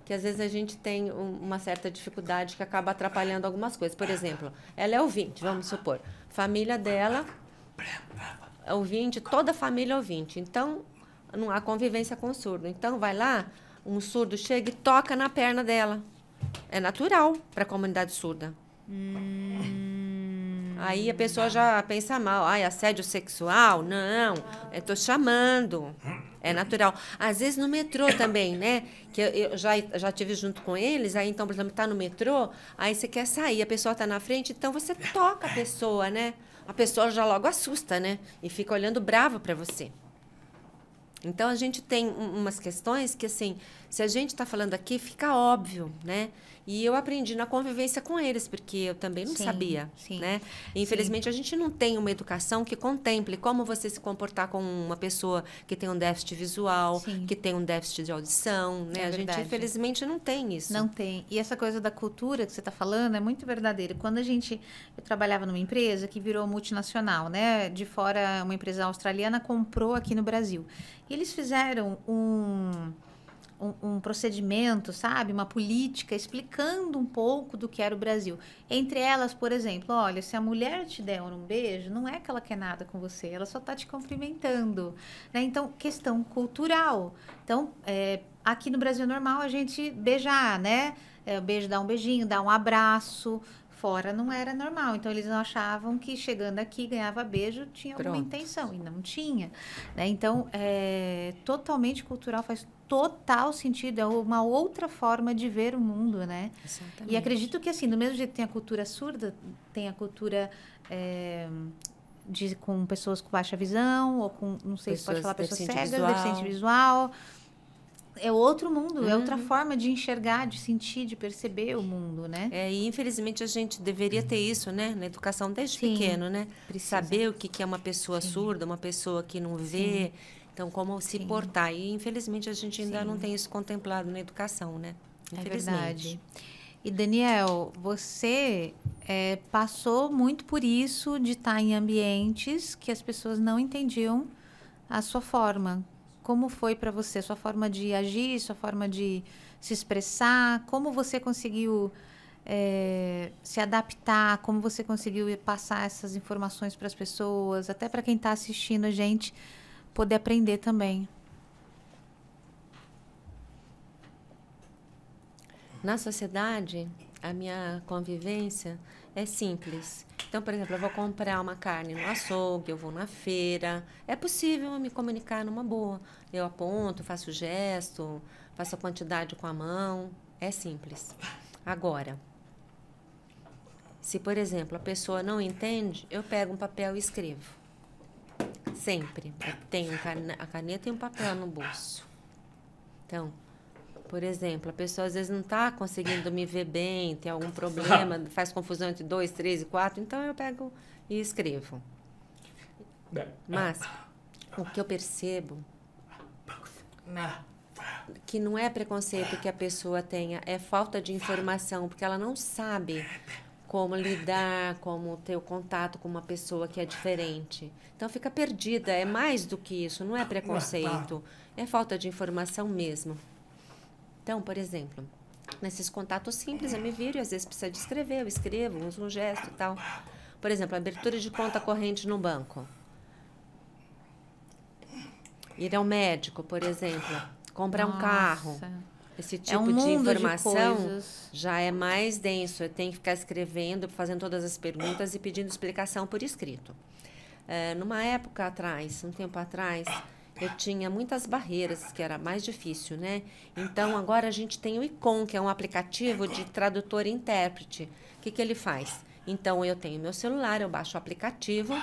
que às vezes a gente tem uma certa dificuldade que acaba atrapalhando algumas coisas. Por exemplo, ela é ouvinte, vamos supor. Família dela é ouvinte, toda a família é ouvinte. Então, não há convivência com o surdo. Então, vai lá, um surdo chega e toca na perna dela. É natural para a comunidade surda. Aí a pessoa já pensa mal. Ai, assédio sexual? Não, eu tô chamando. É natural. Às vezes no metrô também, né? Que eu já tive junto com eles. Aí, então, por exemplo, tá no metrô, aí você quer sair, a pessoa tá na frente, então você toca a pessoa, né? A pessoa já logo assusta, né? E fica olhando brava para você. Então, a gente tem umas questões que, assim, se a gente está falando aqui, fica óbvio, né? E eu aprendi na convivência com eles, porque eu também não sabia, né? E, infelizmente, a gente não tem uma educação que contemple como você se comportar com uma pessoa que tem um déficit visual, que tem um déficit de audição, né? A gente, infelizmente, não tem isso. Não tem. E essa coisa da cultura que você está falando é muito verdadeira. Quando eu trabalhava numa empresa que virou multinacional, né? De fora, uma empresa australiana comprou aqui no Brasil. E eles fizeram um procedimento, sabe? Uma política explicando um pouco do que era o Brasil. Entre elas, por exemplo, olha, se a mulher te der um beijo, não é que ela quer nada com você, ela só está te cumprimentando. Né? Então, questão cultural. Então, aqui no Brasil normal a gente beijar, né? Beijo, dar um beijinho, dar um abraço. Fora não era normal. Então, eles não achavam que chegando aqui, ganhava beijo, tinha alguma intenção. E não tinha. Né? Então, totalmente cultural, faz total sentido. É uma outra forma de ver o mundo, né? Exatamente. E acredito que, assim, do mesmo jeito que tem a cultura surda, tem a cultura... com pessoas com baixa visão, ou com, não sei se pode falar, pessoa cega, deficiente visual. É outro mundo, é outra forma de enxergar, de sentir, de perceber o mundo, né? E infelizmente a gente deveria ter isso, né? Na educação desde pequeno, né? Precisa. Saber o que é uma pessoa surda, uma pessoa que não vê. Então, como se portar. E infelizmente a gente ainda não tem isso contemplado na educação, né? Infelizmente. É verdade. E Daniel, você passou muito por isso de estar em ambientes que as pessoas não entendiam a sua forma. Como foi para você, sua forma de agir, sua forma de se expressar? Como você conseguiu se adaptar? Como você conseguiu passar essas informações para as pessoas? Até para quem está assistindo a gente poder aprender também. Na sociedade, a minha convivência é simples. Então, por exemplo, eu vou comprar uma carne no açougue, eu vou na feira. É possível eu me comunicar numa boa. Eu aponto, faço gesto, faço a quantidade com a mão. É simples. Agora, se, por exemplo, a pessoa não entende, eu pego um papel e escrevo. Sempre. Eu tenho a caneta e um papel no bolso. Então, por exemplo, a pessoa às vezes não está conseguindo me ver bem, tem algum problema, faz confusão entre 2, 3 e 4, então eu pego e escrevo. Mas o que eu percebo que não é preconceito que a pessoa tenha, é falta de informação, porque ela não sabe como lidar, como ter o contato com uma pessoa que é diferente. Então fica perdida, é mais do que isso, não é preconceito, é falta de informação mesmo. Então, por exemplo, nesses contatos simples, eu me viro e às vezes precisa de escrever, eu escrevo, uso um gesto e tal. Por exemplo, abertura de conta corrente no banco. Ir ao médico, por exemplo, comprar um carro. Esse tipo de informação já é mais denso. Eu tenho que ficar escrevendo, fazendo todas as perguntas e pedindo explicação por escrito. Numa época atrás, um tempo atrás, eu tinha muitas barreiras, que era mais difícil, né? Então, agora a gente tem o ICOM, que é um aplicativo de tradutor e intérprete. O que ele faz? Então, eu tenho meu celular, eu baixo o aplicativo,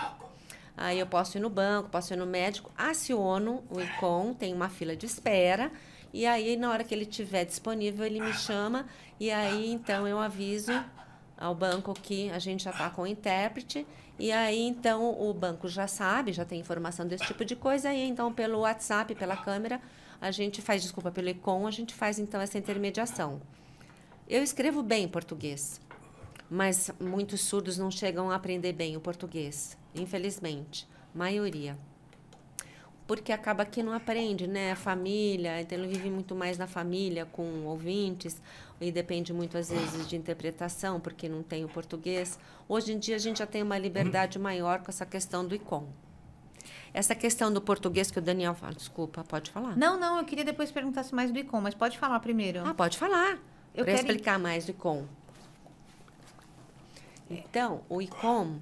aí eu posso ir no banco, posso ir no médico, aciono o ICOM, tem uma fila de espera, e aí, na hora que ele estiver disponível, ele me chama, e aí, então, eu aviso ao banco que a gente já está com o intérprete, e aí, então, o banco já sabe, já tem informação desse tipo de coisa, e então, pelo WhatsApp, pela câmera, a gente faz, desculpa, pelo ICOM, a gente faz, então, essa intermediação. Eu escrevo bem português, mas muitos surdos não chegam a aprender bem o português, infelizmente, maioria. Porque acaba que não aprende, né? A família, então ele vive muito mais na família, com ouvintes, e depende muito, às vezes, de interpretação, porque não tem o português. Hoje em dia, a gente já tem uma liberdade maior com essa questão do ICOM. Essa questão do português que o Daniel fala, desculpa, pode falar? Não, eu queria depois perguntar mais do ICOM, mas pode falar primeiro. Ah, pode falar, Eu para quero explicar mais do ICOM. Então, o ICOM,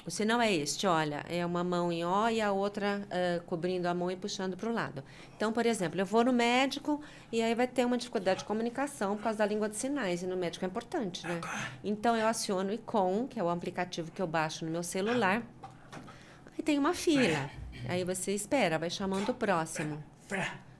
o sinal é este, olha, é uma mão em O e a outra cobrindo a mão e puxando para o lado. Então, por exemplo, eu vou no médico e aí vai ter uma dificuldade de comunicação por causa da língua de sinais, e no médico é importante, né? Então, eu aciono o ICOM, que é o aplicativo que eu baixo no meu celular, e tem uma fila. Aí você espera, vai chamando o próximo.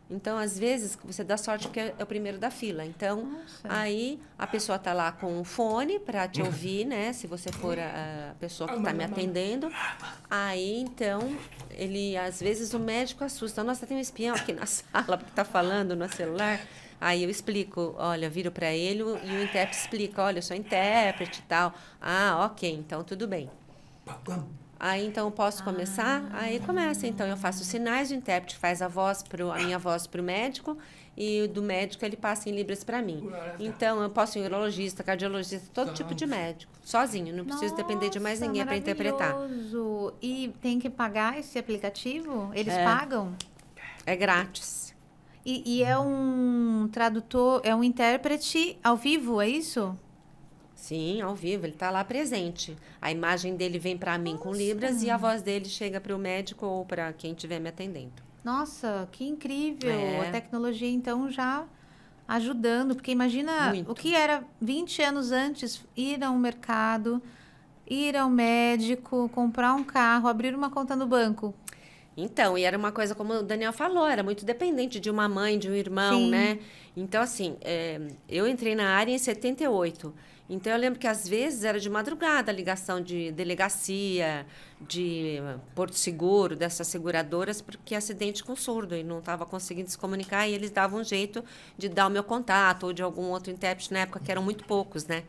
Então, às vezes, você dá sorte porque é o primeiro da fila. Então, Nossa. aí a pessoa está lá com um fone para te ouvir, né? Se você for a pessoa que está me atendendo. Aí, então, ele, às vezes, o médico assusta. Nossa, tem um espião aqui na sala porque está falando no celular. Aí eu explico, olha, viro para ele e o intérprete explica, olha, eu sou intérprete e tal. Ah, ok, então tudo bem. Aí, então, eu posso começar? Aí começa. Então, eu faço sinais, o intérprete faz a minha voz para o médico e do médico ele passa em libras para mim. Então, eu posso ir urologista, cardiologista, todo tipo de médico, sozinho. Não preciso depender de mais ninguém para interpretar. Maravilhoso. E tem que pagar esse aplicativo? Eles pagam? É grátis. E é um tradutor, é um intérprete ao vivo, é isso? Sim, ao vivo, ele está lá presente. A imagem dele vem para mim com libras e a voz dele chega para o médico ou para quem estiver me atendendo. Nossa, que incrível! É. A tecnologia, então, já ajudando. Porque imagina Muito. o que era 20 anos antes, ir ao mercado, ir ao médico, comprar um carro, abrir uma conta no banco. Então, e era uma coisa, como o Daniel falou, era muito dependente de uma mãe, de um irmão, Sim. né? Então, assim, eu entrei na área em 78. Então, eu lembro que, às vezes, era de madrugada a ligação de delegacia, de Porto Seguro, dessas seguradoras, porque acidente com surdo, e não estava conseguindo se comunicar, e eles davam um jeito de dar o meu contato, ou de algum outro intérprete, na época, que eram muito poucos, né?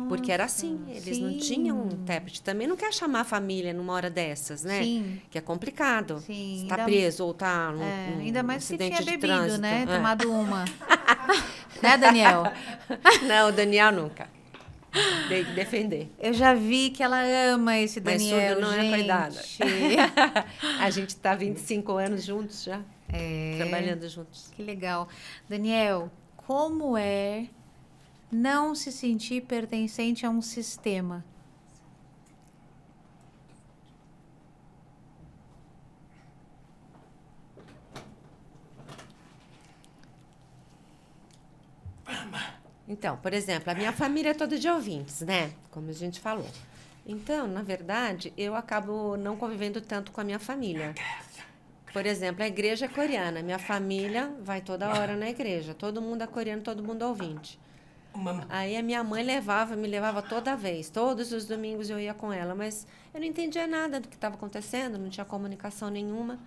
Porque era assim, eles não tinham um intérprete. Também não quer chamar a família numa hora dessas, né? Sim. Que é complicado. Sim, Está ainda- preso ou está num Ainda mais que acidente tinha de bebido, trânsito. né? É. Tomado uma. Né, Daniel? Não, o Daniel nunca. Tem que defender. Eu já vi que ela ama esse Mas Daniel, surdo não é cuidada. gente. A gente está 25 anos juntos já, É. trabalhando juntos. Que legal. Daniel, como é não se sentir pertencente a um sistema? Então, por exemplo, a minha família é toda de ouvintes, né? Como a gente falou. Então, na verdade, eu acabo não convivendo tanto com a minha família. Por exemplo, a igreja é coreana. Minha família vai toda hora na igreja. Todo mundo é coreano, todo mundo é ouvinte. Aí a minha mãe me levava toda vez. Todos os domingos eu ia com ela. Mas eu não entendia nada do que estava acontecendo, não tinha comunicação nenhuma.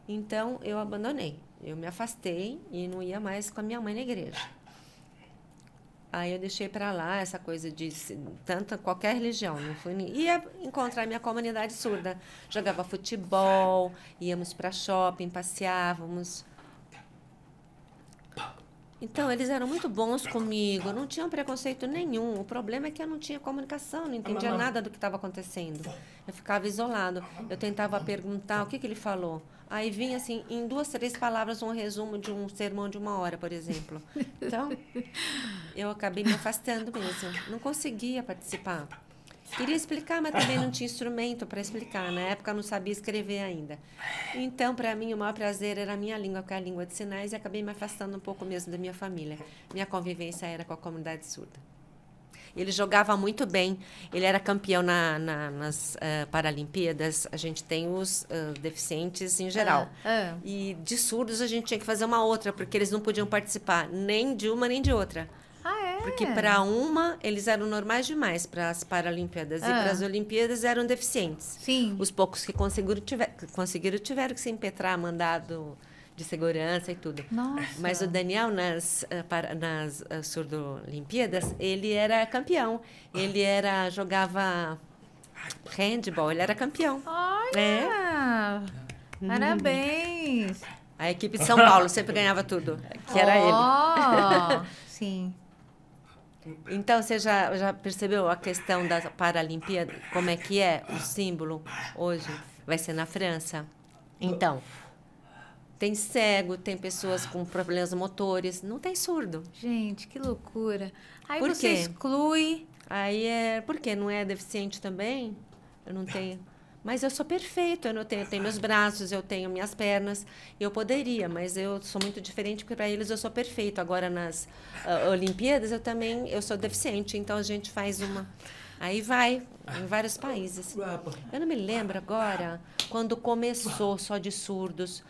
Então, eu abandonei. Eu me afastei e não ia mais com a minha mãe na igreja. Aí eu deixei para lá essa coisa de tanto qualquer religião, não fui ia encontrar minha comunidade surda, jogava futebol, íamos para shopping, passeávamos. Então eles eram muito bons comigo, não tinham preconceito nenhum. O problema é que eu não tinha comunicação, não entendia nada do que estava acontecendo. Eu ficava isolado. Eu tentava perguntar o que ele falou. Aí vinha assim, em 2, 3 palavras, um resumo de um sermão de 1 hora, por exemplo. Então, eu acabei me afastando mesmo. Não conseguia participar. Queria explicar, mas também não tinha instrumento para explicar. Na época eu não sabia escrever ainda. Então, para mim, o maior prazer era a minha língua, que é a língua de sinais, e acabei me afastando um pouco mesmo da minha família. Minha convivência era com a comunidade surda. Ele jogava muito bem. Ele era campeão nas Paralimpíadas. A gente tem os deficientes em geral. E de surdos a gente tinha que fazer uma outra, porque eles não podiam participar nem de uma nem de outra. Porque para uma, eles eram normais demais para as Paralimpíadas. E para as Olimpíadas eram deficientes. Sim. Os poucos que conseguiram tiveram que se impetrar, mandado de segurança e tudo. Nossa. Mas o Daniel, nas Surdo-Olimpíadas, ele era campeão. Ele jogava handball, ele era campeão. Olha! Parabéns! A equipe de São Paulo sempre ganhava tudo, que era ele. Sim. Então, você já percebeu a questão da Paralimpíada? Como é que é o símbolo hoje? Vai ser na França. Então, tem cego, tem pessoas com problemas motores, não tem surdo. Gente, que loucura. Aí Por você quê? exclui... Aí por quê? Não é deficiente também? Eu não tenho... Mas eu sou perfeito, eu tenho meus braços, eu tenho minhas pernas, eu poderia, mas eu sou muito diferente, porque para eles eu sou perfeito. Agora, nas Olimpíadas, eu sou deficiente, então a gente faz uma... Aí vai, em vários países. Eu não me lembro agora, quando começou só de surdos,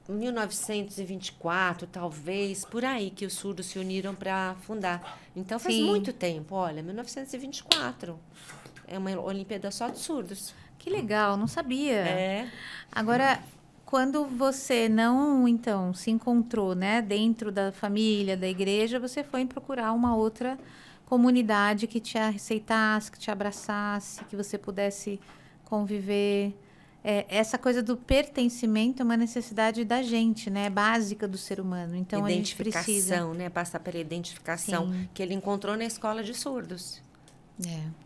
1924, talvez, por aí, que os surdos se uniram para fundar. Então, faz muito tempo, olha, 1924. É uma Olimpíada só de surdos. Que legal, não sabia. Agora, quando você não, então, se encontrou, né, dentro da família, da igreja, você foi procurar uma outra comunidade que te aceitasse, que te abraçasse, que você pudesse conviver. Essa coisa do pertencimento é uma necessidade da gente, né, básica do ser humano. Então, a gente precisa... Identificação, né, passar pela identificação que ele encontrou na escola de surdos.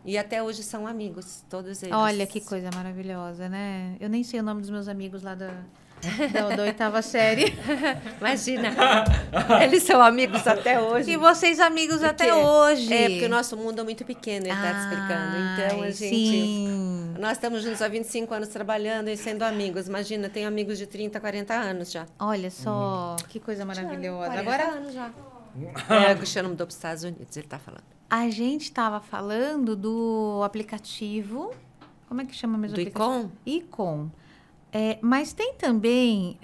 E até hoje são amigos, todos eles. Olha que coisa maravilhosa, né? Eu nem sei o nome dos meus amigos lá da 8ª série. Imagina, eles são amigos até hoje. E vocês amigos até hoje. Porque o nosso mundo é muito pequeno, ele está te explicando. Então, a gente... Nós estamos juntos há 25 anos trabalhando e sendo amigos. Imagina, tenho amigos de 30, 40 anos já. Olha só, que coisa maravilhosa. 40 Agora anos já. O Cristiano mudou para os Estados Unidos, ele está falando. A gente estava falando do aplicativo... Como é que chama mesmo? Do ICOM? ICOM. Mas tem também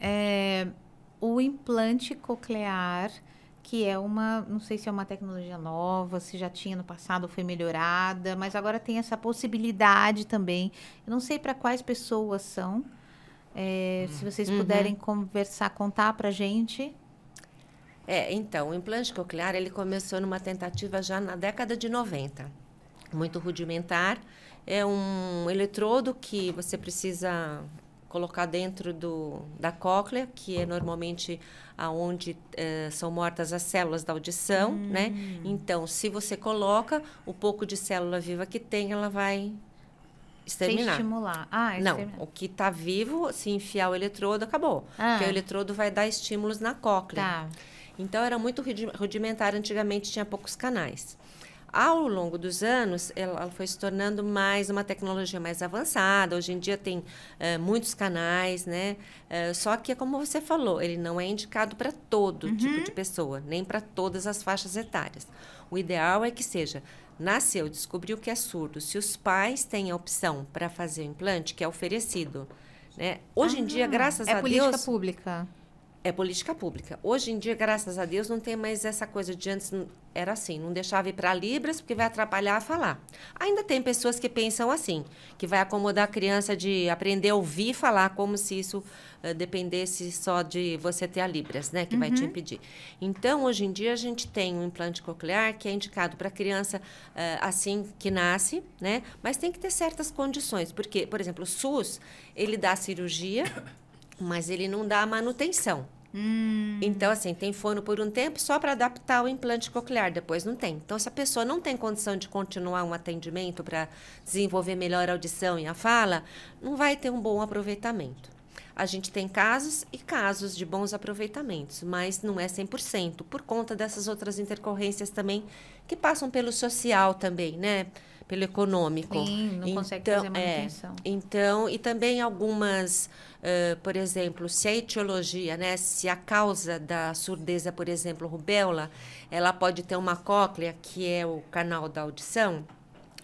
o implante coclear, que é não sei se é uma tecnologia nova, se já tinha no passado, foi melhorada, mas agora tem essa possibilidade também. Eu não sei para quais pessoas são. Se vocês puderem contar para a gente. Então, o implante coclear, ele começou numa tentativa já na década de 90. Muito rudimentar. É um eletrodo que você precisa colocar dentro da cóclea, que é normalmente aonde são mortas as células da audição, né? Então, se você coloca, o pouco de célula viva que tem, ela vai exterminar. Sem estimular. Não, o que está vivo, se enfiar o eletrodo, acabou. Porque o eletrodo vai dar estímulos na cóclea. Tá. Então, era muito rudimentar. Antigamente, tinha poucos canais. Ao longo dos anos, ela foi se tornando mais uma tecnologia mais avançada. Hoje em dia tem muitos canais, né? Só que, como você falou, ele não é indicado para todo tipo de pessoa, nem para todas as faixas etárias. O ideal é que seja, nasceu, descobriu que é surdo. Se os pais têm a opção para fazer o implante, que é oferecido, né? Hoje em dia, graças a Deus... É política pública. É política pública. Hoje em dia, graças a Deus, não tem mais essa coisa de antes. Era assim, não deixava ir para Libras porque vai atrapalhar a falar. Ainda tem pessoas que pensam assim, que vai acomodar a criança de aprender a ouvir e falar como se isso dependesse só de você ter a Libras, né? Que vai te impedir. Então, hoje em dia, a gente tem um implante coclear que é indicado para a criança assim que nasce, né? Mas tem que ter certas condições. Porque, por exemplo, o SUS, ele dá cirurgia... mas ele não dá manutenção. Então, assim, tem fono por um tempo só para adaptar o implante coclear, depois não tem. Então, se a pessoa não tem condição de continuar um atendimento para desenvolver melhor a audição e a fala, não vai ter um bom aproveitamento. a gente tem casos e casos de bons aproveitamentos, mas não é 100%, por conta dessas outras intercorrências também, que passam pelo social também, né? Pelo econômico. Sim, não consegue fazer manutenção. Então, e também algumas, por exemplo, se a etiologia, né? Se a causa da surdez é, por exemplo, rubéola, ela pode ter uma cóclea, que é o canal da audição,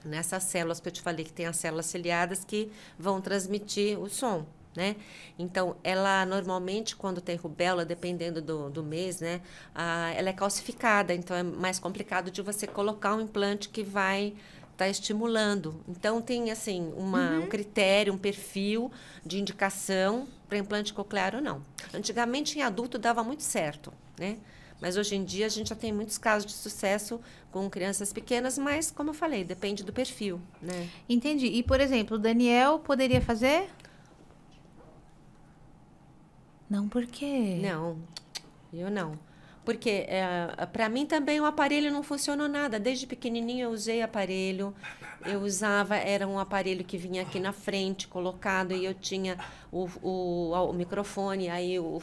nessas células que eu te falei, que tem as células ciliadas que vão transmitir o som, né? Então, ela normalmente, quando tem rubéola, dependendo do mês, né? Ela é calcificada, então é mais complicado de você colocar um implante que vai estar estimulando. Então, tem, assim, um critério, um perfil de indicação para implante coclear ou não. Antigamente, em adulto, dava muito certo, né? Mas hoje em dia a gente já tem muitos casos de sucesso com crianças pequenas, mas, como eu falei, depende do perfil, né? Entendi. E, por exemplo, o Daniel poderia fazer? Não, por quê? Não, eu não. Porque para mim também o aparelho não funcionou nada. Desde pequenininho eu usei aparelho. Eu usava, era um aparelho que vinha aqui na frente, colocado, e eu tinha o microfone, aí eu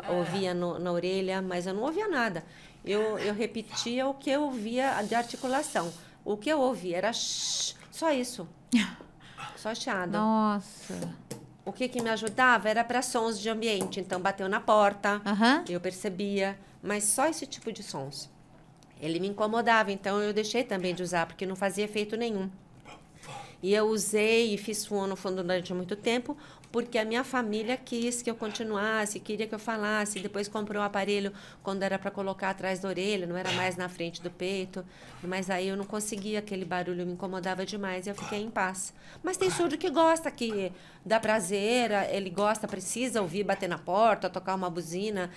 ouvia na orelha, mas eu não ouvia nada. Eu repetia o que eu ouvia de articulação. O que eu ouvia era shh, só isso. Só chiado. Nossa. O que me ajudava era para sons de ambiente. Então, bateu na porta, eu percebia, mas só esse tipo de sons. Ele me incomodava, então eu deixei também de usar, porque não fazia efeito nenhum. E eu usei e fiz fono durante muito tempo, porque a minha família quis que eu continuasse, queria que eu falasse. Depois comprou o aparelho quando era para colocar atrás da orelha, não era mais na frente do peito. Mas aí eu não conseguia, aquele barulho me incomodava demais e eu fiquei em paz. Mas tem surdo que gosta, que dá prazer, ele gosta, precisa ouvir bater na porta, tocar uma buzina.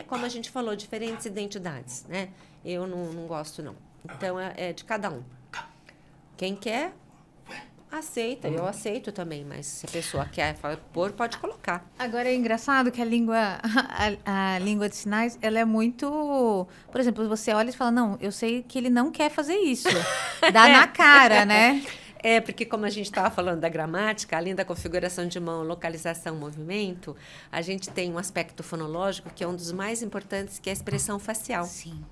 Como a gente falou, diferentes identidades, né? Eu não gosto, não. Então, é de cada um. Quem quer, aceita. Eu aceito também, mas se a pessoa quer pôr, pode colocar. Agora, é engraçado que a língua de sinais, ela é muito... Por exemplo, você olha e fala, não, eu sei que ele não quer fazer isso. Dá na cara, né? É, porque como a gente estava falando da gramática, além da configuração de mão, localização, movimento, a gente tem um aspecto fonológico que é um dos mais importantes, que é a expressão facial. Sim.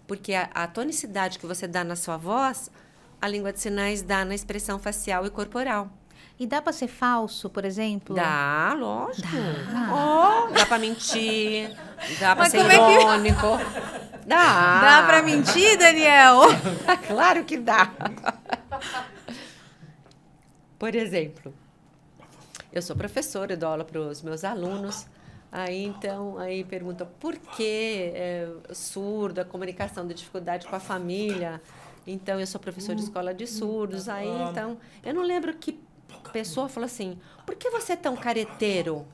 Porque a tonicidade que você dá na sua voz, a língua de sinais dá na expressão facial e corporal. E dá para ser falso, por exemplo? Dá, lógico. Dá para mentir, dá para ser como irônico. Dá. Dá para mentir, Daniel? Claro que dá. Por exemplo, eu sou professora, eu dou aula para os meus alunos. Aí pergunta por que surdo, a comunicação de dificuldade com a família. Então, eu sou professora de escola de surdos. Aí, então, eu não lembro que pessoa falou assim, por que você é tão careteiro?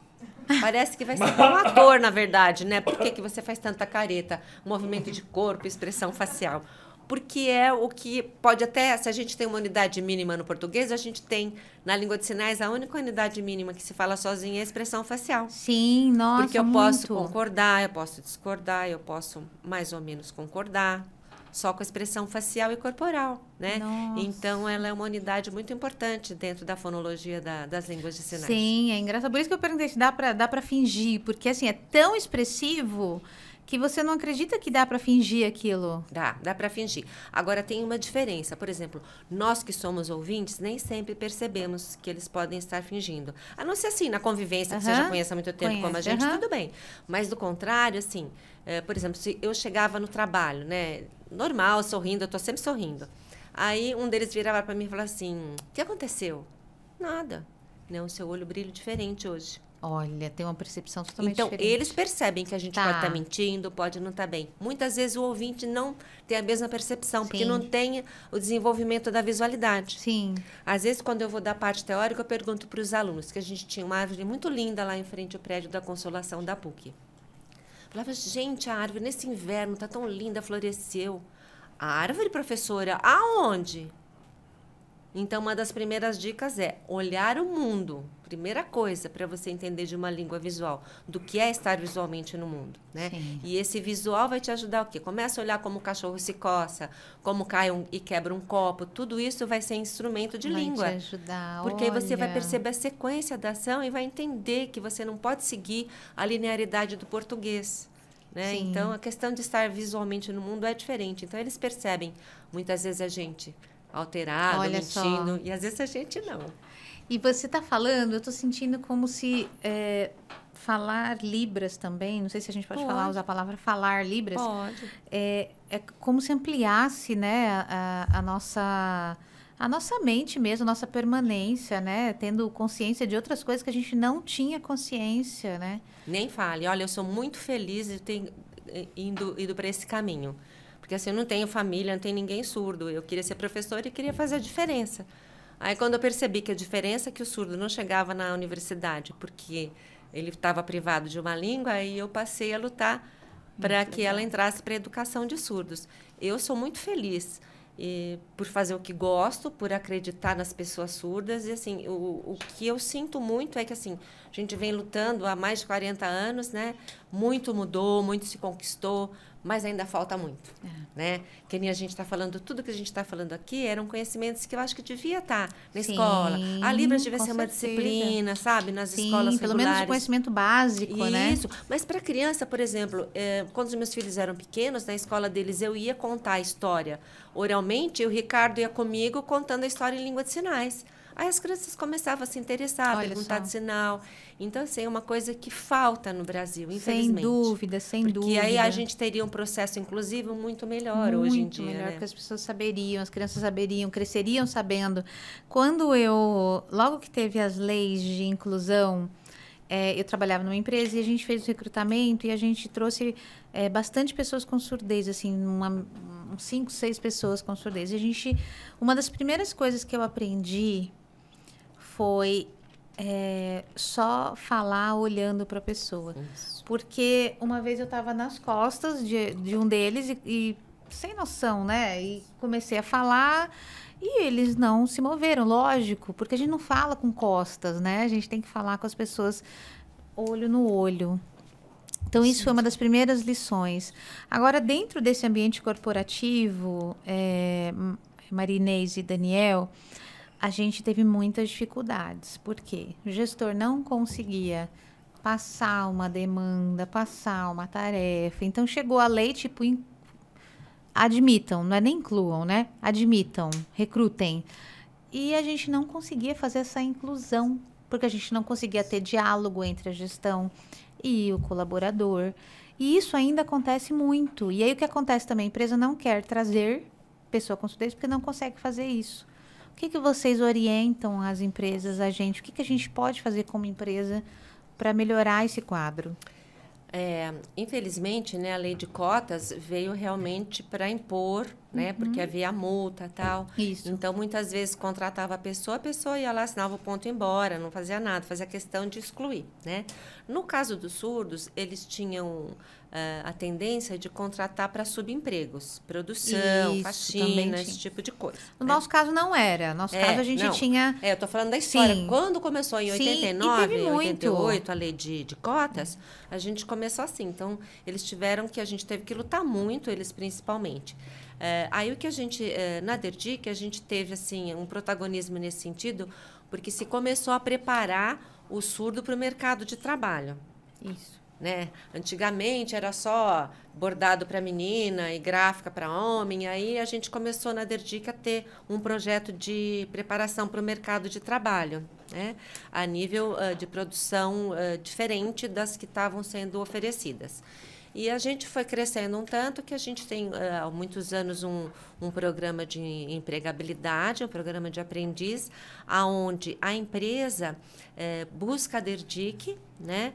Parece que vai ser um ator, na verdade, né? Por que você faz tanta careta? Movimento de corpo, expressão facial. Porque é o que pode até, se a gente tem uma unidade mínima no português, a gente tem na língua de sinais a única unidade mínima que se fala sozinha é a expressão facial. Sim, nossa, porque eu posso concordar, eu posso discordar, eu posso mais ou menos concordar, só com a expressão facial e corporal, né? Nossa. Então, ela é uma unidade muito importante dentro da fonologia das línguas de sinais. Sim, é engraçado. Por isso que eu perguntei se dá para fingir, porque assim, é tão expressivo que você não acredita que dá para fingir aquilo. Dá para fingir. Agora, tem uma diferença. Por exemplo, nós que somos ouvintes, nem sempre percebemos que eles podem estar fingindo. A não ser assim, na convivência, que você já conhece há muito tempo como a gente, tudo bem. Mas, do contrário, assim, por exemplo, se eu chegava no trabalho, né, normal, sorrindo, eu estou sempre sorrindo. Aí, um deles virava para mim e falava assim, o que aconteceu? Nada. Não, seu olho brilha diferente hoje. Olha, tem uma percepção totalmente diferente. Então, eles percebem que a gente pode estar mentindo, pode não estar bem. Muitas vezes o ouvinte não tem a mesma percepção, porque não tem o desenvolvimento da visualidade. Sim. Às vezes, quando eu vou dar parte teórica, eu pergunto para os alunos, que a gente tinha uma árvore muito linda lá em frente ao prédio da Consolação da PUC. Falava, gente, a árvore nesse inverno está tão linda, floresceu. A árvore, professora, aonde? Então, uma das primeiras dicas é olhar o mundo. Primeira coisa para você entender de uma língua visual, do que é estar visualmente no mundo, né? Sim. E esse visual vai te ajudar o quê? Começa a olhar como o cachorro se coça, como cai e quebra um copo. Tudo isso vai ser instrumento de língua. Vai te ajudar, porque aí você vai olha. perceber a sequência da ação e vai entender que você não pode seguir a linearidade do português. Né? Sim. Então, a questão de estar visualmente no mundo é diferente. Então, eles percebem, muitas vezes, a gente alterado, Olha mentindo, só. e às vezes a gente não. E você está falando, eu estou sentindo como se falar Libras também, não sei se a gente pode falar, usar a palavra falar Libras. Pode. É como se ampliasse, né, a nossa mente mesmo, a nossa permanência, né, tendo consciência de outras coisas que a gente não tinha consciência, né? Nem fale. Olha, eu sou muito feliz de ter ido para esse caminho. Porque assim, eu não tenho família, não tenho ninguém surdo. Eu queria ser professora e queria fazer a diferença. Aí, quando eu percebi que a diferença é que o surdo não chegava na universidade, porque ele estava privado de uma língua, aí eu passei a lutar para que ela entrasse para a educação de surdos. Eu sou muito feliz por fazer o que gosto, por acreditar nas pessoas surdas. E, assim, o que eu sinto muito é que, assim, a gente vem lutando há mais de 40 anos, né? Muito mudou, muito se conquistou, mas ainda falta muito, né? Que nem a gente está falando, tudo que a gente está falando aqui eram conhecimentos que eu acho que devia estar na escola. A Libras devia ser uma disciplina, sabe? Nas escolas regulares. Pelo menos o conhecimento básico, né? Isso. Mas para criança, por exemplo, quando os meus filhos eram pequenos, na escola deles eu ia contar a história oralmente, e o Ricardo ia comigo contando a história em língua de sinais. Aí as crianças começavam a se interessar, a perguntar de sinal. Então, assim, é uma coisa que falta no Brasil, infelizmente. Sem dúvida. Porque aí a gente teria um processo inclusivo muito melhor hoje em dia. Muito melhor, né? porque as pessoas saberiam, as crianças saberiam, cresceriam sabendo. Logo que teve as leis de inclusão, eu trabalhava numa empresa e a gente fez o recrutamento e a gente trouxe bastante pessoas com surdez, assim, 5, 6 pessoas com surdez. E uma das primeiras coisas que eu aprendi foi só falar olhando para a pessoa. Isso. Porque uma vez eu estava nas costas de um deles e sem noção, né? E comecei a falar e eles não se moveram, lógico, porque a gente não fala com costas, né? A gente tem que falar com as pessoas olho no olho. Então, isso foi uma das primeiras lições. Agora, dentro desse ambiente corporativo, Marinês e Daniel, a gente teve muitas dificuldades. Por quê? O gestor não conseguia passar uma demanda, passar uma tarefa. Então, chegou a lei, tipo, admitam, não é nem incluam, né? Admitam, recrutem. E a gente não conseguia fazer essa inclusão, porque a gente não conseguia ter diálogo entre a gestão e o colaborador. E isso ainda acontece muito. E aí o que acontece também? A empresa não quer trazer pessoa com surdez porque não consegue fazer isso. O que vocês orientam as empresas, a gente? O que a gente pode fazer como empresa para melhorar esse quadro? Infelizmente, né, a lei de cotas veio realmente para impor, né, porque havia multa e tal. Isso. Então, muitas vezes contratava a pessoa ia lá, assinava o ponto e ia embora, não fazia nada, fazia questão de excluir, né? No caso dos surdos, eles tinham a tendência de contratar para subempregos, produção, faxina, esse tipo de coisa. No nosso caso não era. No nosso caso a gente tinha... eu tô falando da história. Sim. Quando começou em 89, teve 88, a lei de cotas, a gente começou assim. Então, a gente teve que lutar muito, eles principalmente. Aí o que a gente, na Derdic, a gente teve assim, um protagonismo nesse sentido, porque se começou a preparar o surdo para o mercado de trabalho. Isso. Né? Antigamente era só bordado para menina e gráfica para homem. Aí a gente começou na Derdic a ter um projeto de preparação para o mercado de trabalho, né? A nível de produção diferente das que estavam sendo oferecidas. E a gente foi crescendo um tanto que a gente tem há muitos anos um programa de empregabilidade, um programa de aprendiz, onde a empresa busca a Derdic, né,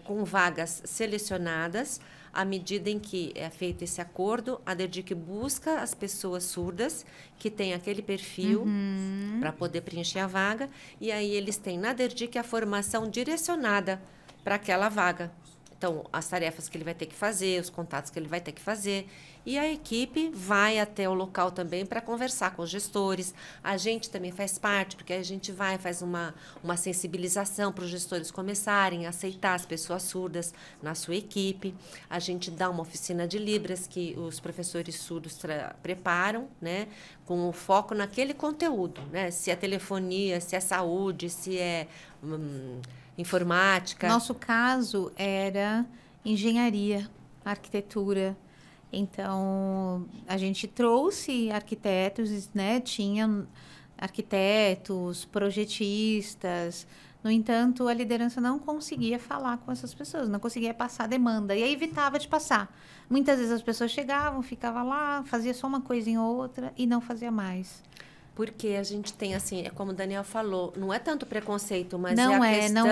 com vagas selecionadas. À medida em que é feito esse acordo, a Derdic busca as pessoas surdas que têm aquele perfil para poder preencher a vaga. E aí eles têm na Derdic a formação direcionada para aquela vaga. Então, as tarefas que ele vai ter que fazer, os contatos que ele vai ter que fazer. E a equipe vai até o local também para conversar com os gestores. A gente também faz parte, porque a gente faz uma sensibilização para os gestores começarem a aceitar as pessoas surdas na sua equipe. A gente dá uma oficina de Libras que os professores surdos preparam, né, com o foco naquele conteúdo, né? Se é telefonia, se é saúde, se é informática. Nosso caso era engenharia, arquitetura. Então, a gente trouxe arquitetos, né? Tinha arquitetos, projetistas. No entanto, a liderança não conseguia falar com essas pessoas, não conseguia passar a demanda. E aí evitava de passar. Muitas vezes as pessoas chegavam, ficavam lá, fazia só uma coisinha ou outra e não fazia mais. Porque a gente tem, assim, é como o Daniel falou, não é tanto preconceito, mas não é a questão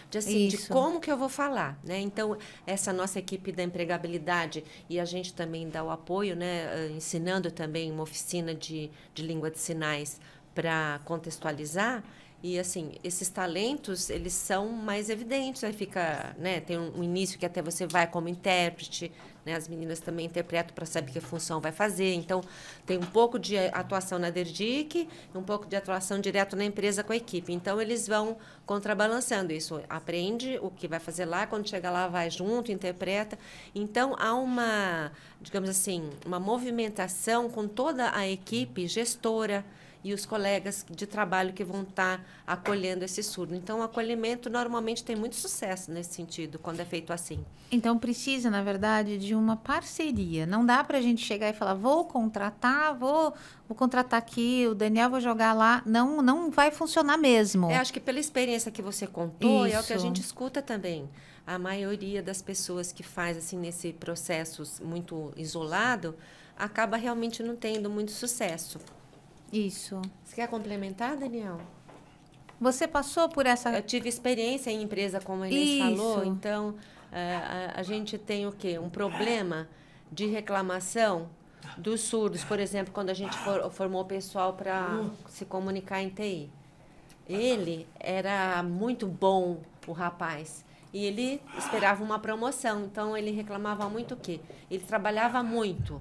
de, assim, de como que eu vou falar, né? Então, essa nossa equipe da empregabilidade, e a gente também dá o apoio, né? Ensinando também uma oficina de língua de sinais para contextualizar. E, assim, esses talentos, eles são mais evidentes. Aí fica, né? Tem um início que até você vai como intérprete, né? As meninas também interpretam para saber que função vai fazer. Então, tem um pouco de atuação na DERDIC, um pouco de atuação direto na empresa com a equipe. Então, eles vão contrabalançando isso. Aprende o que vai fazer lá, quando chega lá, vai junto, interpreta. Então, há uma, digamos assim, uma movimentação com toda a equipe gestora e os colegas de trabalho que vão estar acolhendo esse surdo. Então, o acolhimento normalmente tem muito sucesso nesse sentido, quando é feito assim. Então, precisa, na verdade, de uma parceria. Não dá para a gente chegar e falar, vou contratar aqui, o Daniel vou jogar lá. Não vai funcionar mesmo. Acho que pela experiência que você contou, é o que a gente escuta também. A maioria das pessoas que faz assim nesse processo muito isolado, acaba realmente não tendo muito sucesso. Isso. Você quer complementar, Daniel? Você passou por essa... Eu tive experiência em empresa, como a Inês falou, então a gente tem o quê? Um problema de reclamação dos surdos, por exemplo, quando a gente formou o pessoal para se comunicar em TI. Ele era muito bom, o rapaz, e ele esperava uma promoção, então ele reclamava muito o quê? Ele trabalhava muito.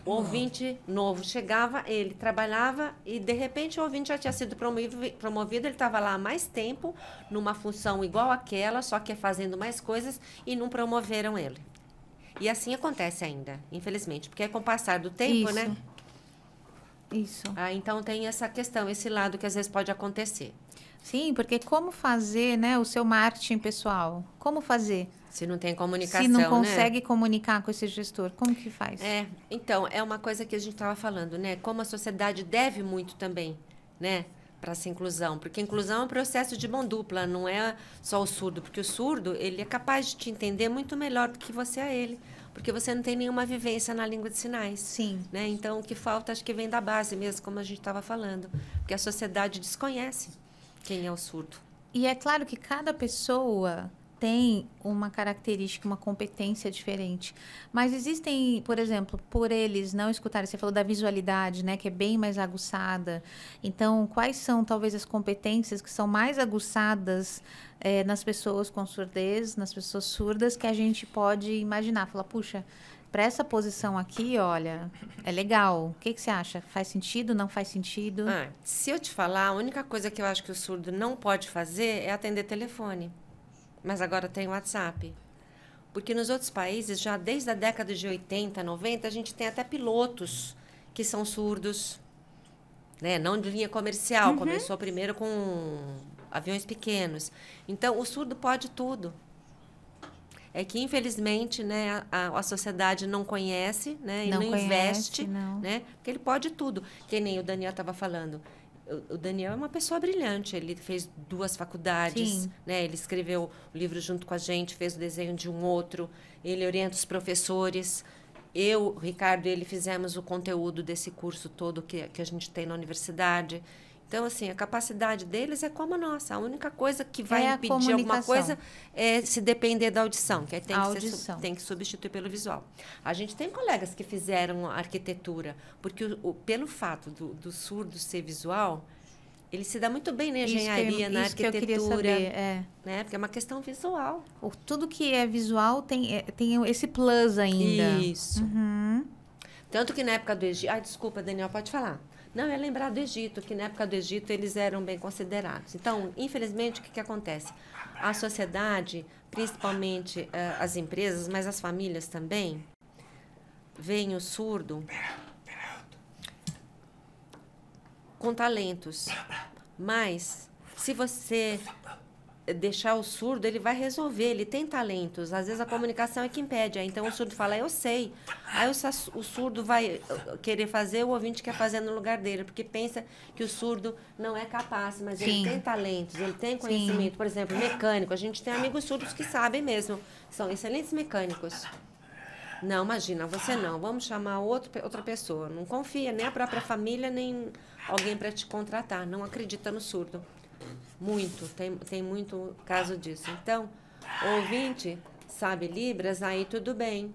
O ouvinte novo chegava, ele trabalhava e, de repente, o ouvinte já tinha sido promovido, ele estava lá há mais tempo, numa função igual àquela, só que fazendo mais coisas, e não promoveram ele. E assim acontece ainda, infelizmente, porque é com o passar do tempo, Isso. né? Isso. Então, tem essa questão, esse lado que às vezes pode acontecer. Sim, porque como fazer, né, o seu marketing pessoal? Como fazer? Se não tem comunicação, se não consegue comunicar com esse gestor, como que faz? Então, é uma coisa que a gente estava falando, né? Como a sociedade deve muito também, né? Para essa inclusão. Porque inclusão é um processo de mão dupla, não é só o surdo. Porque o surdo, ele é capaz de te entender muito melhor do que você a ele. Porque você não tem nenhuma vivência na língua de sinais. Sim. Né? Então, o que falta, acho que vem da base mesmo, como a gente estava falando. Porque a sociedade desconhece quem é o surdo. E é claro que cada pessoa tem uma característica, uma competência diferente. Mas existem, por exemplo, por eles não escutarem, você falou da visualidade, né, que é bem mais aguçada. Então, quais são talvez as competências que são mais aguçadas nas pessoas com surdez, nas pessoas surdas, que a gente pode imaginar? Falar, puxa, para essa posição aqui, olha, é legal. O que você acha? Faz sentido? Não faz sentido? Se eu te falar, a única coisa que eu acho que o surdo não pode fazer é atender telefone. Mas agora tem WhatsApp. Porque nos outros países, já desde a década de 80, 90, a gente tem até pilotos que são surdos, né? Não de linha comercial, começou primeiro com aviões pequenos. Então, o surdo pode tudo. É que, infelizmente, né, a sociedade não conhece, né, e não investe, né? Porque ele pode tudo. Que nem o Daniel estava falando. O Daniel é uma pessoa brilhante, ele fez 2 faculdades, né? Ele escreveu o livro junto com a gente, fez o desenho de um outro, ele orienta os professores. Eu, o Ricardo e ele fizemos o conteúdo desse curso todo que a gente tem na universidade. Então, assim, a capacidade deles é como a nossa. A única coisa que vai impedir alguma coisa é se depender da audição, que aí tem que substituir pelo visual. A gente tem colegas que fizeram arquitetura, porque pelo fato do surdo ser visual, ele se dá muito bem na engenharia, na isso que eu queria arquitetura, saber, né? Porque é uma questão visual. Tudo que é visual tem esse plus ainda. Isso. Uhum. Tanto que na época do Egito... desculpa, Daniel, pode falar. Não, é lembrar do Egito, que na época do Egito eles eram bem considerados. Então, infelizmente, o que acontece? A sociedade, principalmente as empresas, mas as famílias também, veem o surdo com talentos. Mas, se você deixar o surdo, ele vai resolver, ele tem talentos. Às vezes a comunicação é que impede. Aí, então o surdo fala, eu sei. Aí o surdo vai querer fazer, o ouvinte quer fazer no lugar dele, porque pensa que o surdo não é capaz, mas Sim. ele tem talentos, ele tem conhecimento. Sim. Por exemplo, mecânico. A gente tem amigos surdos que sabem mesmo. São excelentes mecânicos. Não, imagina, você não. Vamos chamar outra pessoa. Não confia nem a própria família, nem alguém para te contratar. Não acredita no surdo. Muito, tem muito caso disso. Então, o ouvinte sabe Libras, aí tudo bem.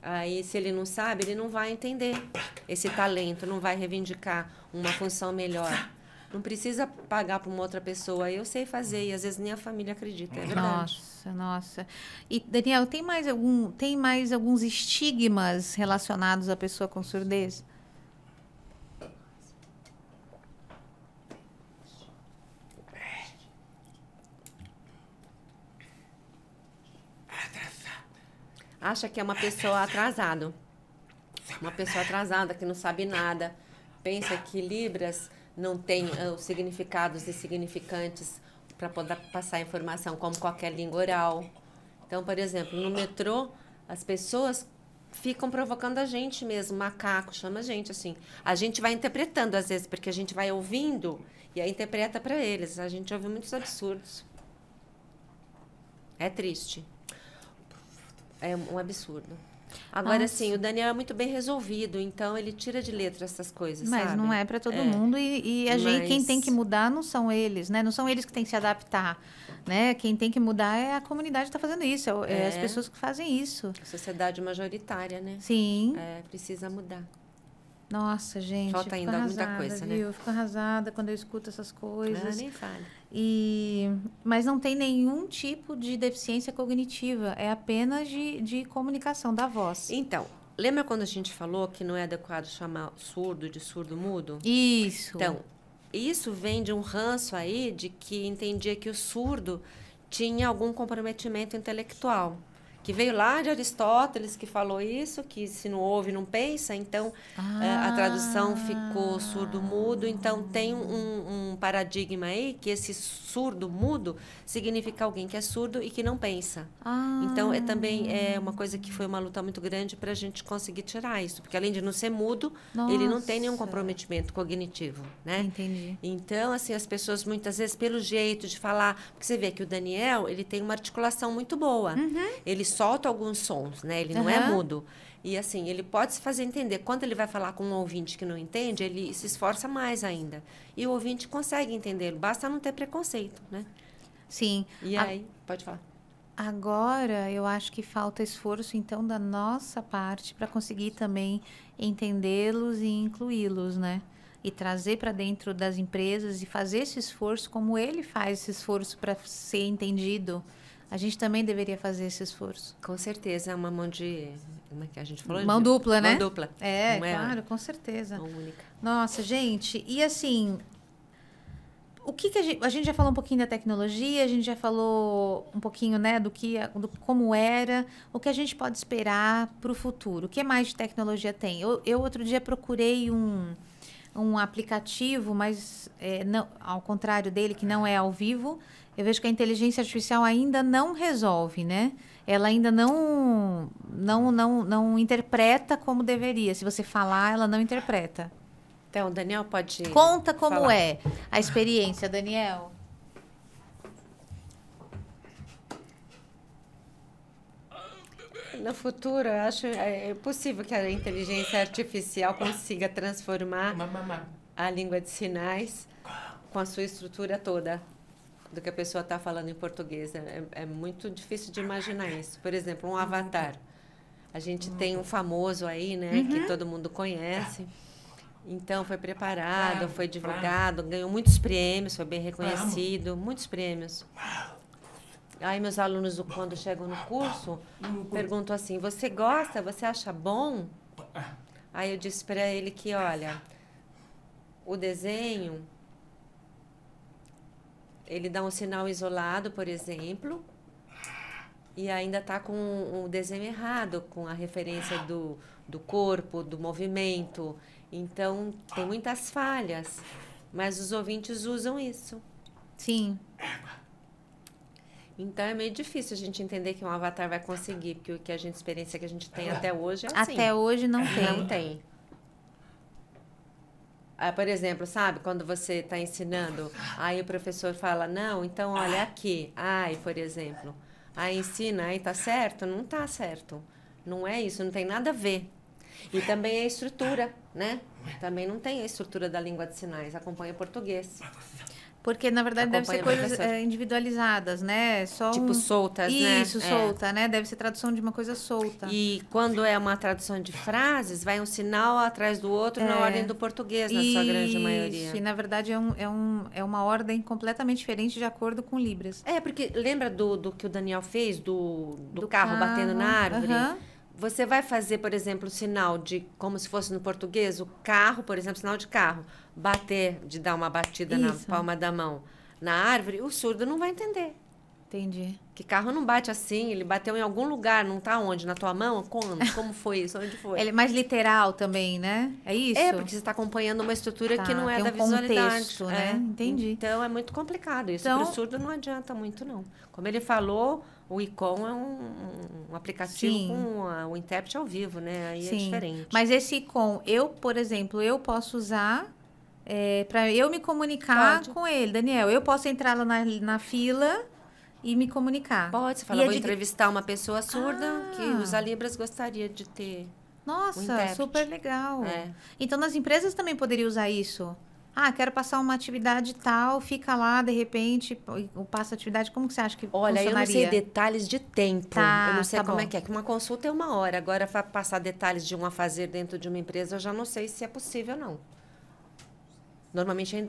Aí, se ele não sabe, ele não vai entender esse talento, não vai reivindicar uma função melhor. Não precisa pagar para uma outra pessoa. Eu sei fazer e às vezes nem a família acredita, é verdade. Nossa. E, Daniel, tem mais alguns estigmas relacionados à pessoa com surdez? Acha que é uma pessoa atrasada. Uma pessoa atrasada que não sabe nada. Pensa que Libras não tem os significados e significantes para poder passar informação como qualquer língua oral. Então, por exemplo, no metrô, as pessoas ficam provocando a gente mesmo, macaco, chama a gente assim. A gente vai interpretando às vezes, porque a gente vai ouvindo e aí interpreta para eles. A gente ouve muitos absurdos. É triste. É um absurdo. Agora, sim, o Daniel é muito bem resolvido, então ele tira de letra essas coisas, mas sabe? Não é para todo mundo e a gente, quem tem que mudar não são eles, né? Não são eles que têm que se adaptar, né? Quem tem que mudar é a comunidade que está fazendo isso, é as pessoas que fazem isso. A sociedade majoritária, né? Sim. Precisa mudar. Nossa, gente, falta ainda muita coisa, viu? né? Eu fico arrasada quando eu escuto essas coisas. Nem fale. Mas não tem nenhum tipo de deficiência cognitiva, é apenas de comunicação da voz. Então, lembra quando a gente falou que não é adequado chamar surdo de surdo-mudo? Isso. Então, isso vem de um ranço aí de que entendia que o surdo tinha algum comprometimento intelectual. Que veio lá de Aristóteles, que falou isso, que se não ouve, não pensa. Então, a tradução ficou surdo-mudo. Então, tem um paradigma aí que esse surdo-mudo significa alguém que é surdo e que não pensa. Então, também é uma coisa que foi uma luta muito grande para a gente conseguir tirar isso. Porque, além de não ser mudo, ele não tem nenhum comprometimento cognitivo, né? Entendi. Então, assim, as pessoas, muitas vezes, pelo jeito de falar... Porque você vê que o Daniel, ele tem uma articulação muito boa. Ele solta alguns sons, né? Ele não é mudo. E assim, ele pode se fazer entender. Quando ele vai falar com um ouvinte que não entende, ele se esforça mais ainda. E o ouvinte consegue entendê-lo. Basta não ter preconceito, né? Sim. E aí, pode falar. Agora, eu acho que falta esforço, então, da nossa parte para conseguir também entendê-los e incluí-los, né? E trazer para dentro das empresas e fazer esse esforço como ele faz esse esforço para ser entendido. A gente também deveria fazer esse esforço. Com certeza, é uma mão de... Como é que a gente falou? Mão dupla, né? Mão dupla. Claro, com certeza. Mão única. Nossa, gente, e assim... O que a gente já falou um pouquinho da tecnologia, a gente já falou um pouquinho, né, do como era, o que a gente pode esperar para o futuro. O que mais de tecnologia tem? Eu outro dia procurei um aplicativo, mas não, ao contrário dele, que não é ao vivo, eu vejo que a inteligência artificial ainda não resolve, né? Ela ainda não interpreta como deveria. Se você falar, ela não interpreta. Então, o Daniel pode... Conta como falar. É a experiência, Daniel. No futuro, eu acho possível que a inteligência artificial consiga transformar a língua de sinais com a sua estrutura toda do que a pessoa está falando em português. É muito difícil de imaginar isso. Por exemplo, um avatar. A gente tem um famoso aí, né, que todo mundo conhece. Então, foi preparado, foi divulgado, ganhou muitos prêmios, foi bem reconhecido, muitos prêmios. Aí, meus alunos, quando chegam no curso, perguntam assim, você gosta? Você acha bom? Aí eu disse para ele que, olha, o desenho, ele dá um sinal isolado, por exemplo, e ainda está com o desenho errado, com a referência do corpo, do movimento. Então, tem muitas falhas, mas os ouvintes usam isso. Sim. Então, é meio difícil a gente entender que um avatar vai conseguir, porque o que a experiência que a gente tem até hoje é assim. Até hoje não tem. Não tem. Por exemplo, sabe, quando você está ensinando, aí o professor fala, não, então olha aqui, ai, por exemplo, aí ensina, aí tá certo? Não tá certo. Não é isso, não tem nada a ver. E também a estrutura, né? Também não tem a estrutura da língua de sinais, acompanha o português. Porque, na verdade, deve ser coisas individualizadas, né? Só tipo soltas, né? Isso, solta, né? Deve ser tradução de uma coisa solta. E quando é uma tradução de frases, vai um sinal atrás do outro na ordem do português, na sua grande maioria. Isso, e na verdade é uma ordem completamente diferente de acordo com Libras. Porque lembra do que o Daniel fez, do carro batendo na árvore? Você vai fazer, por exemplo, o sinal de, como se fosse no português, o carro, por exemplo, sinal de carro, bater, de dar uma batida na palma da mão na árvore, o surdo não vai entender. Entendi. Que carro não bate assim, ele bateu em algum lugar, não tá onde? Na tua mão? Quando? Como foi isso? Onde foi? Ele é mais literal também, né? É isso? Porque você está acompanhando uma estrutura que não é da visualidade. Contexto, né? Entendi. Então, é muito complicado isso. Para o surdo não adianta muito, não. Como ele falou, o ICOM é um aplicativo com o intérprete ao vivo, né? Aí é diferente. Mas esse ICOM, por exemplo, eu posso usar para eu me comunicar com ele. Daniel, eu posso entrar lá na fila e me comunicar. Pode, você fala, vou entrevistar uma pessoa surda que usa Libras, gostaria de ter. Nossa, super legal. Então, nas empresas também poderia usar isso? Quero passar uma atividade tal, fica lá, de repente, passa a atividade. Como que você acha que funcionaria? Olha, eu não sei detalhes de tempo. Eu não sei como é que uma consulta é 1 hora. Agora, para passar detalhes de um afazer dentro de uma empresa, eu já não sei se é possível, não. Normalmente,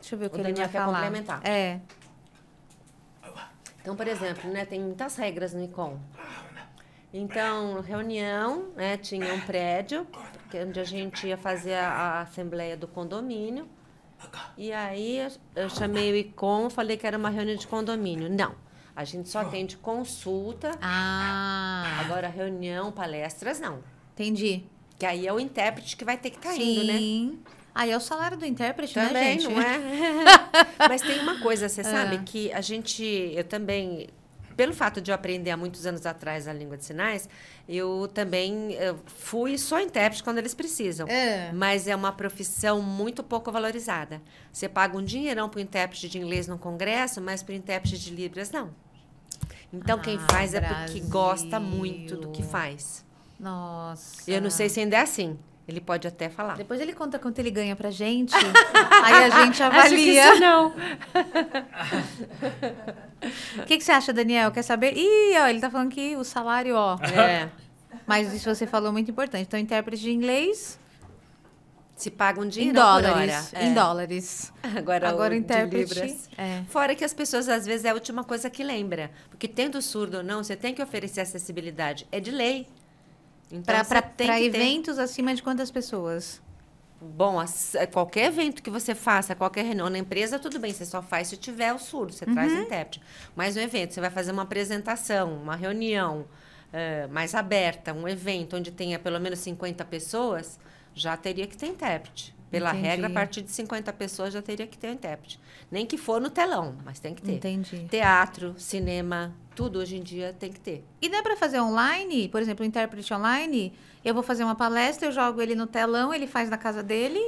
deixa eu ver o que o Daniel quer complementar. Então, por exemplo, né, tem muitas regras no ICOM. Então, reunião, né, tinha um prédio, onde a gente ia fazer a assembleia do condomínio. E aí, eu chamei o ICOM, falei que era uma reunião de condomínio. Não, a gente só atende consulta. Agora, reunião, palestras, não. Entendi. Que aí é o intérprete que vai ter que estar indo, né? Sim. Aí é o salário do intérprete, também, né, gente? Não é? Mas tem uma coisa, você sabe, que eu também, pelo fato de eu aprender há muitos anos atrás a língua de sinais, eu também fui só intérprete quando eles precisam. Mas é uma profissão muito pouco valorizada. Você paga um dinheirão para o intérprete de inglês no congresso, mas para o intérprete de Libras, não. Então, quem faz é porque gosta muito do que faz. Nossa. Eu não sei se ainda é assim. Ele pode até falar. Depois ele conta quanto ele ganha pra gente. Aí a gente avalia. Acho que isso não. O que você acha, Daniel? Quer saber? Ele tá falando que o salário, Mas isso você falou muito importante. Então, intérprete de inglês... Se paga um dinheiro em dólares. Em dólares. Agora o intérprete... de Libras. Fora que as pessoas, às vezes, é a última coisa que lembra. Porque tendo surdo ou não, você tem que oferecer acessibilidade. É de lei. Então, para eventos acima de quantas pessoas? Bom, qualquer evento que você faça, qualquer reunião na empresa, tudo bem, você só faz se tiver o surdo, você traz o intérprete. Mas um evento, você vai fazer uma apresentação, uma reunião mais aberta, um evento onde tenha pelo menos 50 pessoas, já teria que ter intérprete. Pela regra, a partir de 50 pessoas já teria que ter um intérprete. Nem que for no telão, mas tem que ter. Entendi. Teatro, cinema, tudo hoje em dia tem que ter. E não é para fazer online? Por exemplo, o intérprete online, eu vou fazer uma palestra, eu jogo ele no telão, ele faz na casa dele,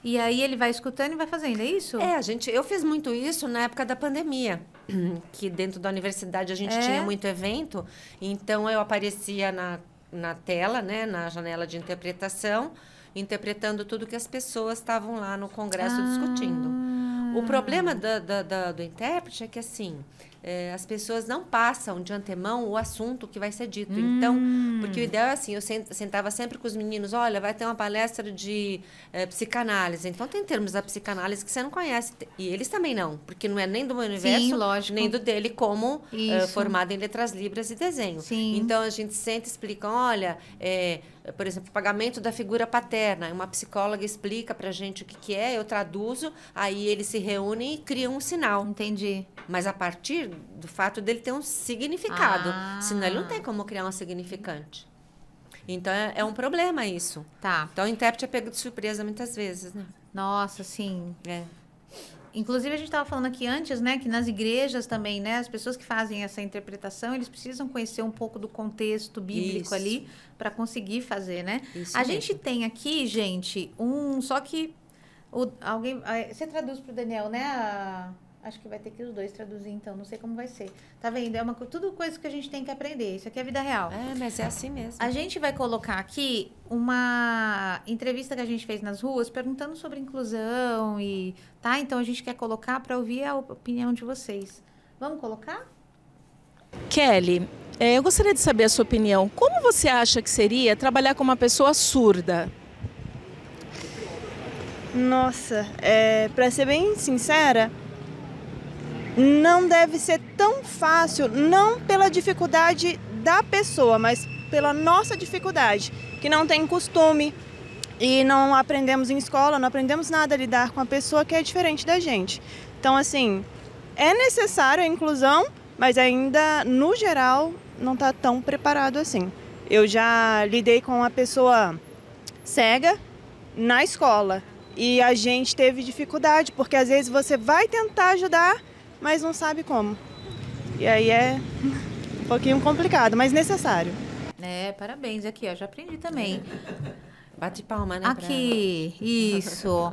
e aí ele vai escutando e vai fazendo, é isso? Eu fiz muito isso na época da pandemia, que dentro da universidade a gente tinha muito evento, então eu aparecia na tela, né, na janela de interpretação, interpretando tudo que as pessoas estavam lá no congresso discutindo. O problema do intérprete é que, assim, as pessoas não passam de antemão o assunto que vai ser dito. Então, porque o ideal é assim, eu sentava sempre com os meninos, olha, vai ter uma palestra de psicanálise. Então, tem termos da psicanálise que você não conhece. E eles também não, porque não é nem do meu universo, nem do dele, como formado em letras libras e desenho. Sim. Então, a gente senta e explica, olha, por exemplo, pagamento da figura paterna. Uma psicóloga explica pra gente o que é, eu traduzo, aí eles se reúnem e criam um sinal. Entendi. Mas a partir do fato dele ter um significado. Senão ele não tem como criar um significante. Então, é um problema isso. Tá. Então, o intérprete é pego de surpresa muitas vezes, né? Nossa, sim. É. Inclusive, a gente estava falando aqui antes, né, que nas igrejas também, né, as pessoas que fazem essa interpretação, eles precisam conhecer um pouco do contexto bíblico ali para conseguir fazer, né? Isso a mesmo. gente tem aqui, gente, só que você traduz para o Daniel, né? Acho que vai ter que os dois traduzir, então, não sei como vai ser. Tá vendo? É tudo coisa que a gente tem que aprender. Isso aqui é vida real. Mas é assim mesmo. A gente vai colocar aqui uma entrevista que a gente fez nas ruas perguntando sobre inclusão e tá? Então a gente quer colocar para ouvir a opinião de vocês. Vamos colocar? Kelly, eu gostaria de saber a sua opinião. Como você acha que seria trabalhar com uma pessoa surda? Nossa, para ser bem sincera, não deve ser tão fácil, não pela dificuldade da pessoa, mas pela nossa dificuldade, que não tem costume e não aprendemos em escola, não aprendemos nada a lidar com a pessoa que é diferente da gente. Então, assim, é necessário a inclusão, mas ainda, no geral, não está tão preparado assim. Eu já lidei com uma pessoa cega na escola e a gente teve dificuldade, porque às vezes você vai tentar ajudar, mas não sabe como. E aí é um pouquinho complicado, mas necessário. Parabéns. Aqui, ó, já aprendi também. Bate palma, né? Aqui, isso.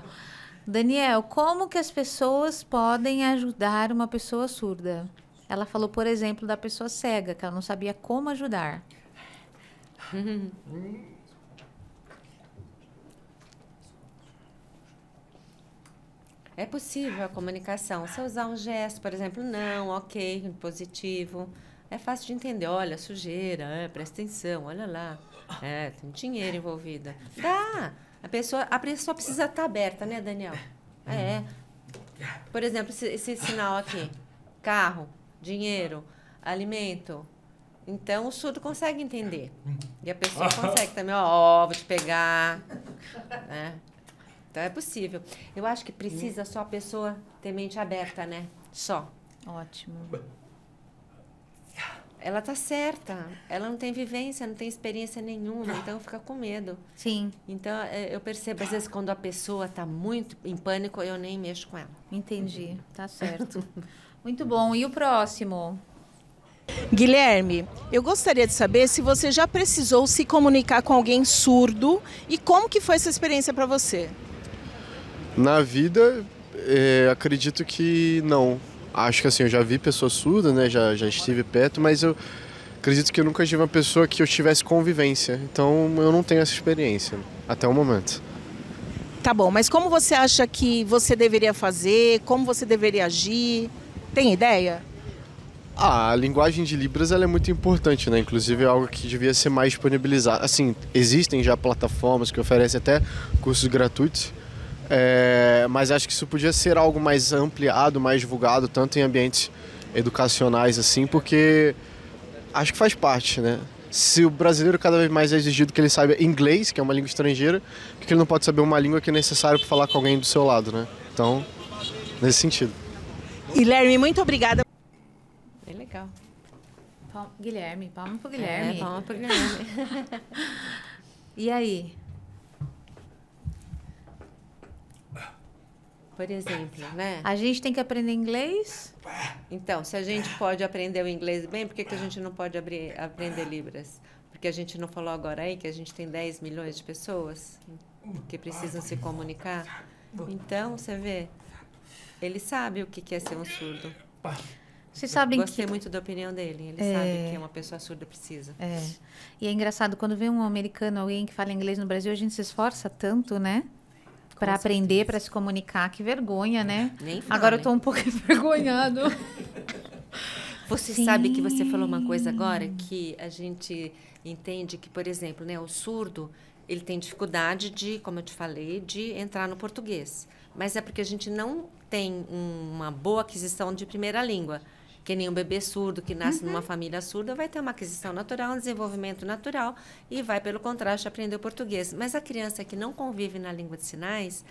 Daniel, como que as pessoas podem ajudar uma pessoa surda? Ela falou, por exemplo, da pessoa cega, que ela não sabia como ajudar. É possível a comunicação. Se eu usar um gesto, por exemplo, não, ok, positivo. É fácil de entender. Olha, sujeira, presta atenção, olha lá. Tem dinheiro envolvido. Dá. A pessoa precisa estar aberta, né, Daniel? Por exemplo, esse sinal aqui. Carro, dinheiro, alimento. Então, o surdo consegue entender. E a pessoa consegue também. Vou te pegar. Então, é possível. Eu acho que precisa só a pessoa ter mente aberta, né? Só. Ótimo. Ela tá certa. Ela não tem vivência, não tem experiência nenhuma, então fica com medo. Sim. Então, eu percebo, às vezes, quando a pessoa tá muito em pânico, eu nem mexo com ela. Entendi. Tá certo. Muito bom. E o próximo? Guilherme, eu gostaria de saber se você já precisou se comunicar com alguém surdo e como que foi essa experiência para você? Na vida, acredito que não. Acho que assim, eu já vi pessoas surdas, né? Já estive perto, mas eu acredito que eu nunca tive uma pessoa que eu tivesse convivência. Então, eu não tenho essa experiência até o momento. Tá bom, mas como você acha que você deveria fazer? Como você deveria agir? Tem ideia? A linguagem de Libras ela é muito importante, né? Inclusive é algo que devia ser mais disponibilizado. Assim, existem já plataformas que oferecem até cursos gratuitos, mas acho que isso podia ser algo mais ampliado, mais divulgado, tanto em ambientes educacionais, assim, porque acho que faz parte, né? Se o brasileiro cada vez mais é exigido que ele saiba inglês, que é uma língua estrangeira, por que ele não pode saber uma língua que é necessária para falar com alguém do seu lado, né? Então, nesse sentido. Guilherme, muito obrigada. É legal. Guilherme, palma pro Guilherme. Palma pro Guilherme. E aí? Por exemplo, né? A gente tem que aprender inglês? Então, se a gente pode aprender o inglês bem, por que a gente não pode aprender Libras? Porque a gente não falou agora aí que a gente tem 10 milhões de pessoas que precisam se comunicar. Então, você vê, ele sabe o que é ser um surdo. Vocês sabem Gostei muito da opinião dele. Ele sabe que uma pessoa surda precisa. E é engraçado, quando vê um americano, alguém que fala inglês no Brasil, a gente se esforça tanto, né? Para aprender, para se comunicar. Que vergonha, né? Nem fala, agora eu tô um pouco envergonhado. Você Sim. sabe que você falou uma coisa agora que a gente entende que, por exemplo, né, o surdo, ele tem dificuldade de, como eu te falei, de entrar no português. Mas é porque a gente não tem uma boa aquisição de primeira língua. Que nem um bebê surdo que nasce numa família surda vai ter uma aquisição natural, um desenvolvimento natural e vai, pelo contraste, aprender o português. Mas a criança que não convive na língua de sinais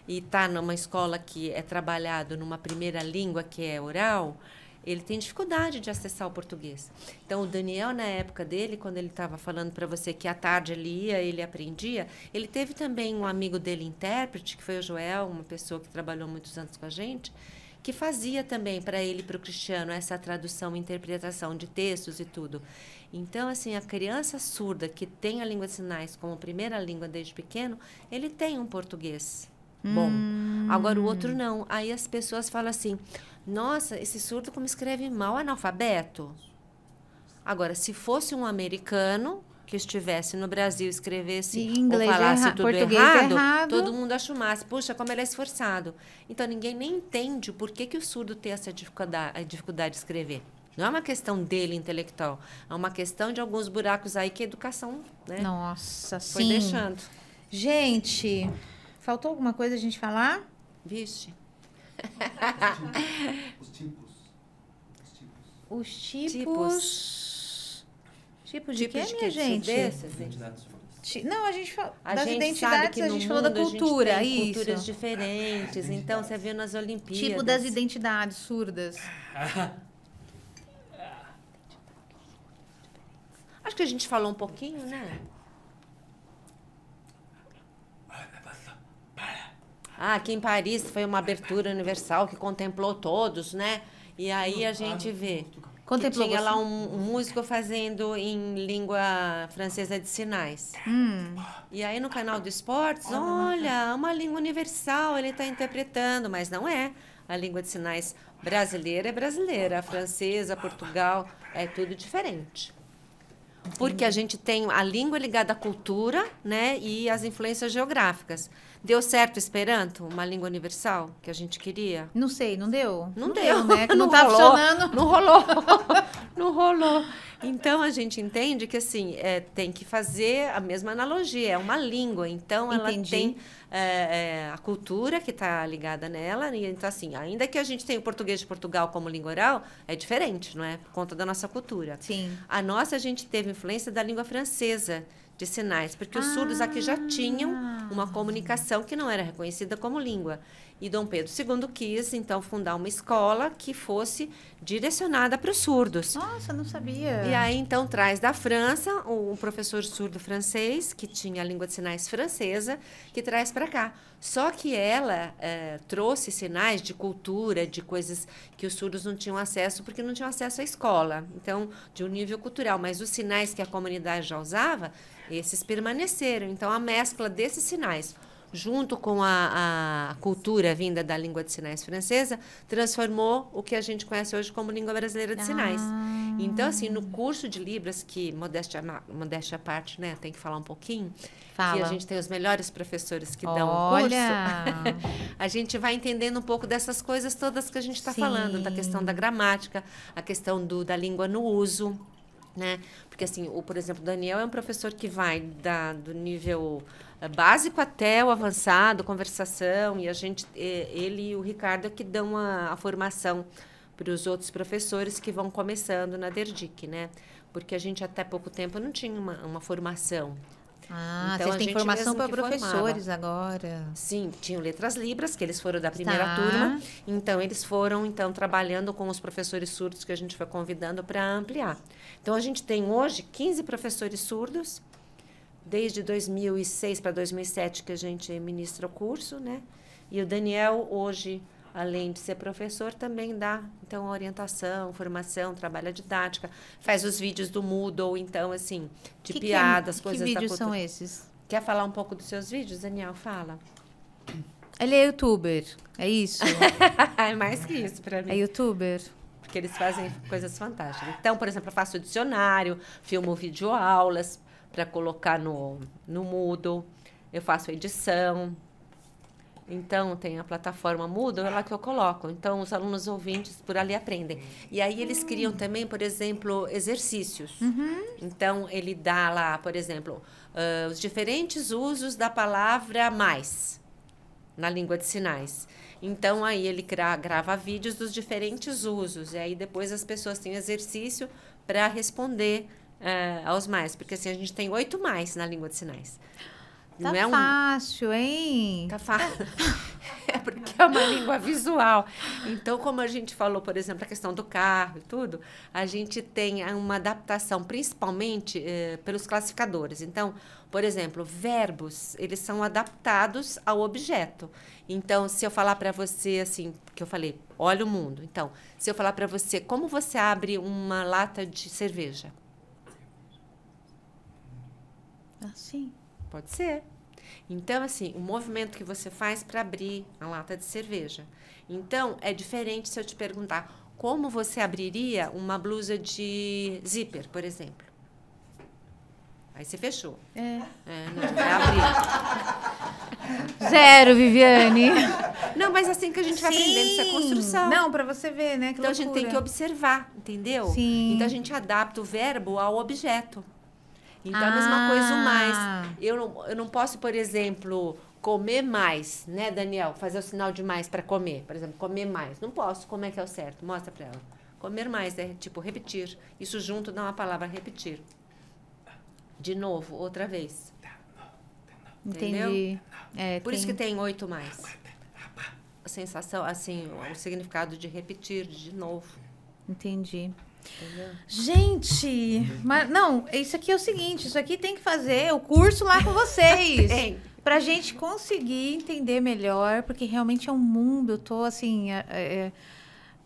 e está numa escola que é trabalhado numa primeira língua, que é oral, ele tem dificuldade de acessar o português. Então, o Daniel, na época dele, quando ele estava falando para você que à tarde ele ia, ele aprendia, ele teve também um amigo dele, intérprete, que foi o Joel, uma pessoa que trabalhou muitos anos com a gente, que fazia também para ele e para o Cristiano essa tradução e interpretação de textos e tudo. Então, assim, a criança surda que tem a língua de sinais como primeira língua desde pequeno, ele tem um português bom. Agora, o outro não. Aí as pessoas falam assim, nossa, esse surdo como escreve mal, analfabeto. Agora, se fosse um americano que estivesse no Brasil, escrevesse inglês ou falasse tudo português errado, todo mundo achumasse, puxa, como ele é esforçado. Então, ninguém nem entende por que o surdo tem essa dificuldade de escrever. Não é uma questão dele intelectual, é uma questão de alguns buracos aí que a educação, né, Nossa, foi sim. deixando. Gente, faltou alguma coisa a gente falar? Vixe. Os tipos. Os tipos... Tipos de quê, Tipos de minha quê? gente? Surdez? Identidades surdas. Não, a gente falou A das gente sabe identidades, que a no gente falou da mundo a gente cultura, tem isso. culturas diferentes. Então, você viu nas Olimpíadas. Tipo das identidades surdas. Acho que a gente falou um pouquinho, né? Aqui em Paris foi uma abertura universal que contemplou todos, né? E aí a gente vê que tinha lá um músico fazendo em língua francesa de sinais. E aí no canal do Esportes, olha, uma língua universal, ele está interpretando, mas não é. A língua de sinais brasileira é brasileira, a francesa, Portugal, é tudo diferente. Porque a gente tem a língua ligada à cultura, né, e às influências geográficas. Deu certo o Esperanto, uma língua universal que a gente queria? Não sei, não deu? Não deu, né? Que não tá rolou, funcionando. Não rolou. Não rolou. Então, a gente entende que, assim, tem que fazer a mesma analogia. É uma língua, então ela tem a cultura que está ligada nela. E, então, assim, ainda que a gente tenha o português de Portugal como língua oral, é diferente, não é? Por conta da nossa cultura. Sim. A nossa, a gente teve influência da língua francesa de sinais, porque os surdos aqui já tinham uma comunicação que não era reconhecida como língua. E Dom Pedro II quis, então, fundar uma escola que fosse direcionada para os surdos. Nossa, não sabia. E aí, então, traz da França um professor surdo francês, que tinha a língua de sinais francesa, que traz para cá. Só que ela trouxe sinais de cultura, de coisas que os surdos não tinham acesso, porque não tinham acesso à escola. Então, de um nível cultural. Mas os sinais que a comunidade já usava, esses permaneceram. Então, a mescla desses sinais, junto com a cultura vinda da língua de sinais francesa, transformou o que a gente conhece hoje como língua brasileira de sinais. Então, assim, no curso de Libras, que, modéstia à parte, né, tem que falar um pouquinho, Fala. que a gente tem os melhores professores que dão o Olha! curso, a gente vai entendendo um pouco dessas coisas todas que a gente está Sim. falando, da questão da gramática, a questão da língua no uso, né? Porque, assim, por exemplo, o Daniel é um professor que vai do nível básico até o avançado, conversação, e ele e o Ricardo é que dão a formação para os outros professores que vão começando na DERDIC, né? Porque a gente até pouco tempo não tinha uma formação. vocês Então, a têm gente formação mesmo para que professores agora. Sim, tinham Letras Libras, que eles foram da primeira Tá. turma. Então, eles foram, trabalhando com os professores surdos que a gente foi convidando para ampliar. Então, a gente tem hoje 15 professores surdos, desde 2006 para 2007 que a gente ministra o curso, né? E o Daniel, hoje, além de ser professor, também dá, então, orientação, formação, trabalha didática, faz os vídeos do Moodle, então, assim, de piadas, coisas da Que cultura. vídeos são esses? Quer falar um pouco dos seus vídeos, Daniel? Fala. Ele é youtuber, é isso? É mais que isso para mim. É youtuber? Porque eles fazem coisas fantásticas. Então, por exemplo, eu faço dicionário, filmo videoaulas para colocar no Moodle. Eu faço edição. Então, tem a plataforma Moodle, é lá que eu coloco. Então, os alunos ouvintes por ali aprendem. E aí, eles criam também, por exemplo, exercícios. Então, ele dá lá, por exemplo, os diferentes usos da palavra mais na língua de sinais. Então, aí ele grava vídeos dos diferentes usos. E aí, depois, as pessoas têm exercício para responder aos mais. Porque, assim, a gente tem 8 mais na língua de sinais. Tá Não é fácil, hein? Tá fácil. É porque é uma língua visual. Então, como a gente falou, por exemplo, a questão do carro e tudo, a gente tem uma adaptação, principalmente pelos classificadores. Então, por exemplo, verbos, eles são adaptados ao objeto. Então, se eu falar para você, assim, que eu falei, olha o mundo. Então, se eu falar para você, como você abre uma lata de cerveja? Assim. Pode ser. Então, assim, o movimento que você faz para abrir a lata de cerveja. Então, é diferente se eu te perguntar como você abriria uma blusa de zíper, por exemplo. Aí você fechou. Não, vai abrir. 0, Viviane. Não, mas assim que a gente vai aprendendo, isso é construção. Não, para você ver, né? Que então, a gente tem loucura. que observar, entendeu? Sim. Então, a gente adapta o verbo ao objeto. Então, a mesma coisa o mais. Eu não posso, por exemplo, comer mais, né, Daniel? Fazer o sinal de mais para comer. Por exemplo, comer mais. Não posso. Como é que é o certo? Mostra para ela. Comer mais é tipo repetir. Isso junto dá uma palavra repetir. De novo, outra vez. Entendi. Por isso que tem 8 mais. A sensação, assim, o significado de repetir de novo. Entendi. Entendeu? Gente, mas não, isso aqui é o seguinte, isso aqui tem que fazer o curso lá com vocês. Tem. Pra gente conseguir entender melhor, porque realmente é um mundo, eu tô assim,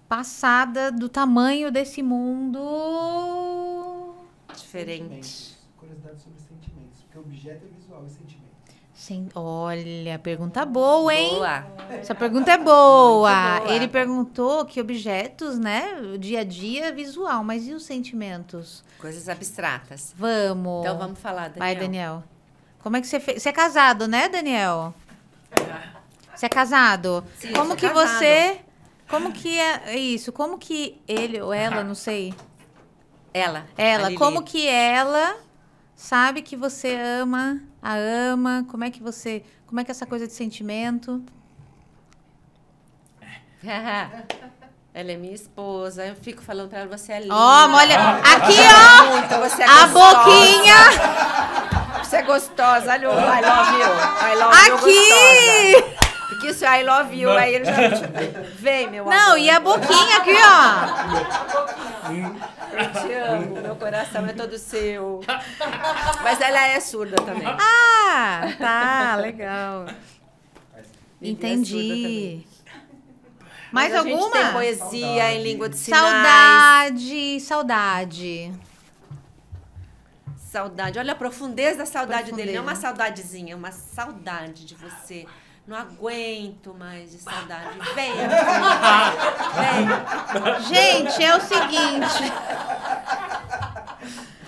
passada do tamanho desse mundo. Diferente. Curiosidade sobre sentimentos, porque objeto é visual e sentimento. Olha, pergunta boa, hein? Boa. Essa pergunta é boa. Muito boa. Ele perguntou que objetos, né? O dia a dia é visual, mas e os sentimentos? Coisas abstratas. Vamos. Então, vamos falar, Daniel. Vai, Daniel. Como é que você fez? Você é casado, né, Daniel? Você é casado? Sim, Como sou que casado. você... Como que é isso? Como que ele ou ela, não sei. Ela. a Ela, Lili. como que ela sabe que você ama, a ama? Como é que essa coisa de sentimento? Ela é minha esposa. Eu fico falando pra ela, você é linda. Ó, olha, aqui, ó, Muito, você é a gostosa. boquinha. Você é gostosa. Olha o I love you. I love you Aqui! gostosa. Porque isso é I love you, aí ele já... Vem, meu amor. Não, e a boquinha aqui, ó. Eu te amo, meu coração é todo seu. Mas ela é surda também. Ah, tá, legal. Lili é surda Entendi. também. Mais Mas a gente alguma? tem poesia em língua de sinais. Saudade. Saudade. Olha a profundeza da saudade dele. Não é uma Profundeza. saudadezinha, é uma saudade de você. Não aguento mais de saudade. Vem. Vem. Gente, é o seguinte.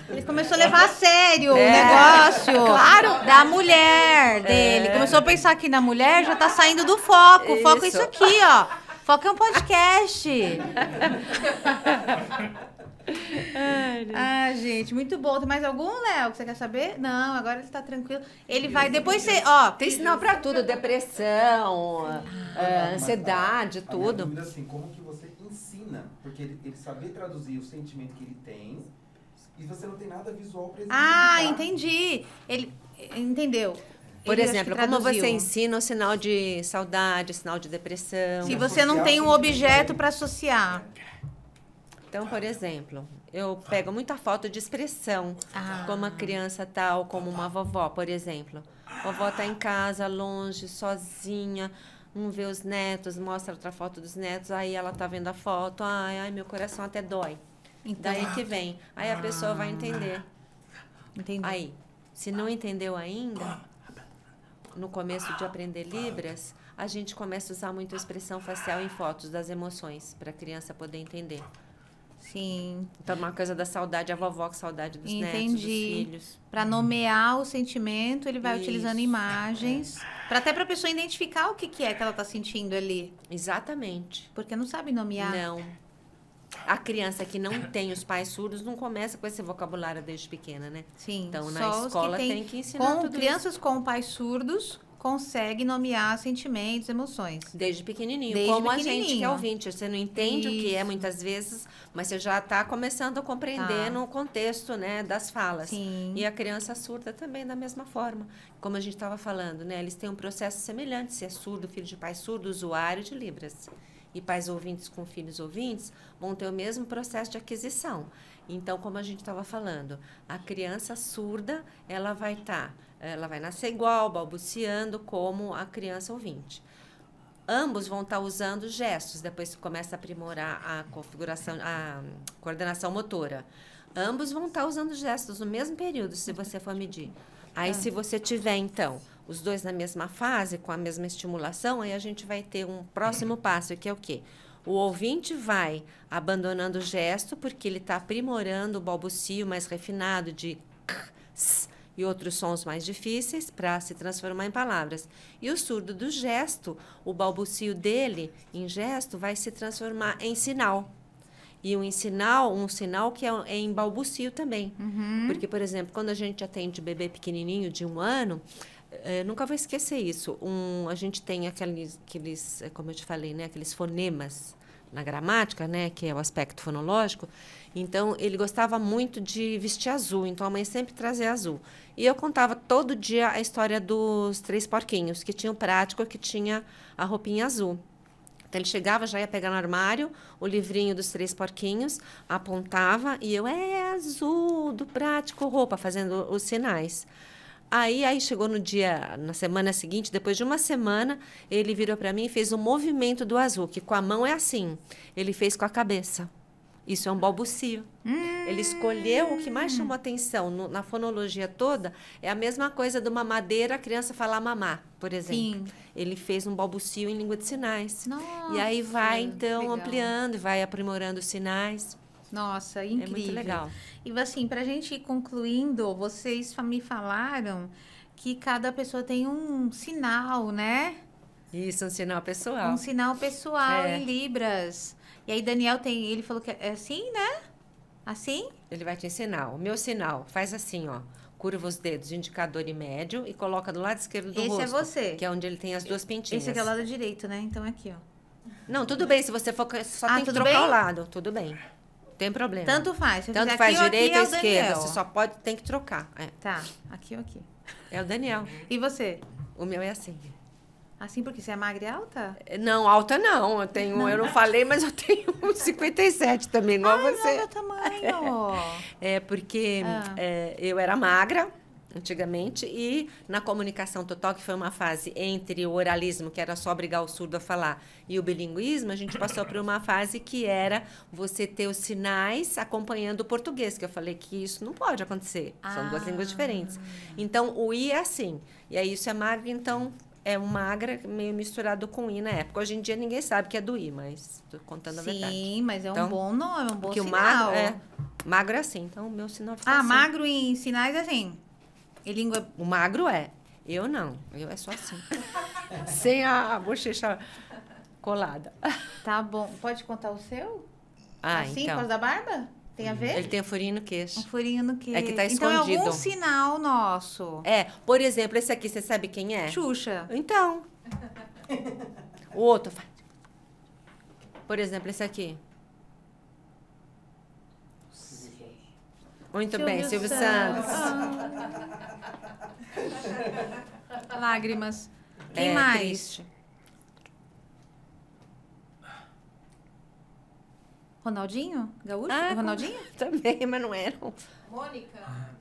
Ele começou a levar a sério o negócio da mulher dele. Começou a pensar que na mulher já tá saindo do foco. O foco é isso Isso. aqui, ó. Foco é um podcast. Ah, gente, muito bom. Tem mais algum, Léo, que você quer saber? Não, agora ele tá tranquilo. Ele vai, depois você, ó. Tem sinal pra tudo. Depressão, ansiedade, A minha tudo. dúvida é assim, como que você ensina? Porque ele saber traduzir o sentimento que ele tem e você não tem nada visual pra Ah, exemplificar. entendi. Ele entendeu. Por Ele acho que exemplo, como traduziu. você ensina o sinal de saudade, sinal de depressão. Se você não tem um objeto para associar. Então, por exemplo, eu pego muita foto de expressão, como a criança tal, como uma vovó, por exemplo. A vovó tá em casa, longe, sozinha, não vê os netos, mostra outra foto dos netos, aí ela tá vendo a foto, ai, meu coração até dói. Então, Daí que vem. Aí a pessoa vai entender. entendi. Aí, se não entendeu ainda, no começo de aprender Libras, a gente começa a usar muito a expressão facial em fotos das emoções, para a criança poder entender. Sim, Então, uma coisa da saudade, a vovó com saudade dos netos, dos entendi. filhos. Para nomear o sentimento, ele vai Isso. utilizando imagens Até para a pessoa identificar o que é que ela está sentindo ali. Exatamente. Porque não sabe nomear. Não. A criança que não tem os pais surdos não começa com esse vocabulário desde pequena, né? Sim. Então, só na os escola que tem que ensinar tudo crianças com pais surdos conseguem nomear sentimentos, emoções. Desde pequenininho. Desde como pequenininho. A gente que é ouvinte. Você não entende o que é Isso. muitas vezes, mas você já está começando a compreender no contexto, né, das falas. Sim. E a criança surda também da mesma forma. Como a gente estava falando, né? Eles têm um processo semelhante. Se é surdo, filho de pai surdo, usuário de Libras. E pais ouvintes com filhos ouvintes vão ter o mesmo processo de aquisição. Então, como a gente estava falando, a criança surda, ela vai nascer igual, balbuciando, como a criança ouvinte. Ambos vão estar usando gestos, depois que começa a aprimorar a configuração, a coordenação motora. Ambos vão estar usando gestos no mesmo período, se você for medir. Aí, se você tiver, então, os dois na mesma fase, com a mesma estimulação, aí a gente vai ter um próximo passo, que é o quê? O ouvinte vai abandonando o gesto, porque ele está aprimorando o balbucio mais refinado de k, s, e outros sons mais difíceis para se transformar em palavras. E o surdo do gesto, o balbucio dele em gesto vai se transformar em sinal. E um sinal que é em balbucio também. Porque, por exemplo, quando a gente atende bebê pequenininho de 1 ano, nunca vou esquecer isso. A gente tem aqueles, como eu te falei, né, aqueles fonemas na gramática, né, que é o aspecto fonológico. Então, ele gostava muito de vestir azul. Então, a mãe sempre trazia azul. E eu contava todo dia a história dos 3 porquinhos, que tinha o prático, que tinha a roupinha azul. Então, ele chegava, já ia pegar no armário o livrinho dos 3 porquinhos, apontava e eu, azul, do prático, roupa, fazendo os sinais. Aí chegou na semana seguinte, depois de 1 semana, ele virou para mim e fez o movimento do azul, que com a mão é assim. Ele fez com a cabeça. Isso é um balbucio. Ele escolheu o que mais chamou atenção na fonologia toda, é a mesma coisa de uma madeira, a criança falar mamar, por exemplo. Sim. Ele fez um balbucio em língua de sinais. Nossa, e aí vai, então, legal. ampliando, vai aprimorando os sinais. Nossa, incrível. É muito legal. E assim, para a gente ir concluindo, vocês me falaram que cada pessoa tem um sinal, né? Isso, um sinal pessoal. Um sinal pessoal É. em Libras. E aí, Daniel ele falou que é assim, né? Assim? Ele vai te ensinar. O meu sinal, faz assim, ó. Curva os dedos, indicador e médio, e coloca do lado esquerdo do Esse rosto. é você. Que é onde ele tem as 2 pintinhas. Esse aqui é o lado direito, né? Então é aqui, ó. Não, tudo bem. Se você for, só tem que tudo trocar bem? o lado. Tudo bem. Não tem problema. Tanto faz. Se eu Tanto fizer faz aqui direita ou ou aqui, é o esquerda. Daniel. Você tem que trocar. Tá, aqui ou aqui. É o Daniel. E você? O meu é assim. Assim porque você é magra e alta? Não, alta não. Eu não falei, mas eu tenho 57 também, igual Não, você. meu tamanho. É porque eu era magra antigamente e na comunicação total, que foi uma fase entre o oralismo, que era só obrigar o surdo a falar, e o bilinguismo, a gente passou por uma fase que era você ter os sinais acompanhando o português, que eu falei que isso não pode acontecer. São 2 línguas diferentes. Então, o I é assim. E aí, isso é magra, então... É um magra meio misturado com I na época. Hoje em dia ninguém sabe que é do I, mas estou contando a verdade. Sim, mas é um Então, bom nome, é um bom porque sinal. magro é assim, então o meu sinal fica assim. Magro em sinais é assim. E língua... O magro é. Eu não. Eu é só assim. Sem a bochecha colada. Tá bom. Pode contar o seu? Ah, assim, por então. causa da barba? Tem a ver? Ele tem um furinho no Um queixo. furinho no queixo. É que tá Então é escondido. algum sinal nosso. Por exemplo, esse aqui, você sabe quem é? Xuxa. Então. O outro faz. Por exemplo, esse aqui. Muito bem, Silvio Santos. Lágrimas. Quem mais? Triste. Ronaldinho? Gaúcho? Ah, Ronaldinho? Também, mas não era.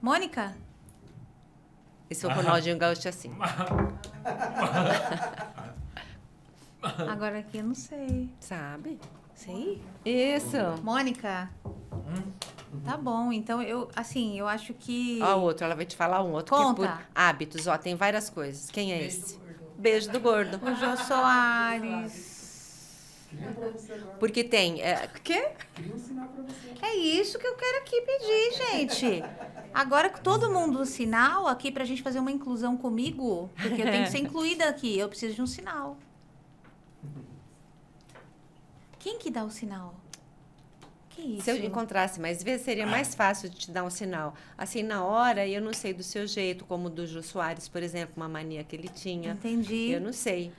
Mônica? Esse é o Ronaldinho Gaúcho assim. Agora aqui eu não sei. Sabe? Sei? Isso. Mônica? Tá bom, então eu acho que... Ó, o outro, ela vai te falar um outro. Conta. Que é por hábitos, ó, tem várias coisas. Quem é esse? Beijo do gordo. O Jô Soares. Porque tem... Quê? Queria ensinar pra você. É isso que eu quero aqui pedir, gente. Agora que todo mundo um sinal aqui pra gente fazer uma inclusão comigo, porque eu tenho que ser incluída aqui, eu preciso de um sinal. Quem que dá o sinal? Que isso? Se eu encontrasse mais vezes, seria mais fácil de te dar um sinal. Assim, na hora, eu não sei do seu jeito, como o do Jô Soares, por exemplo, uma mania que ele tinha. Entendi. Eu não sei.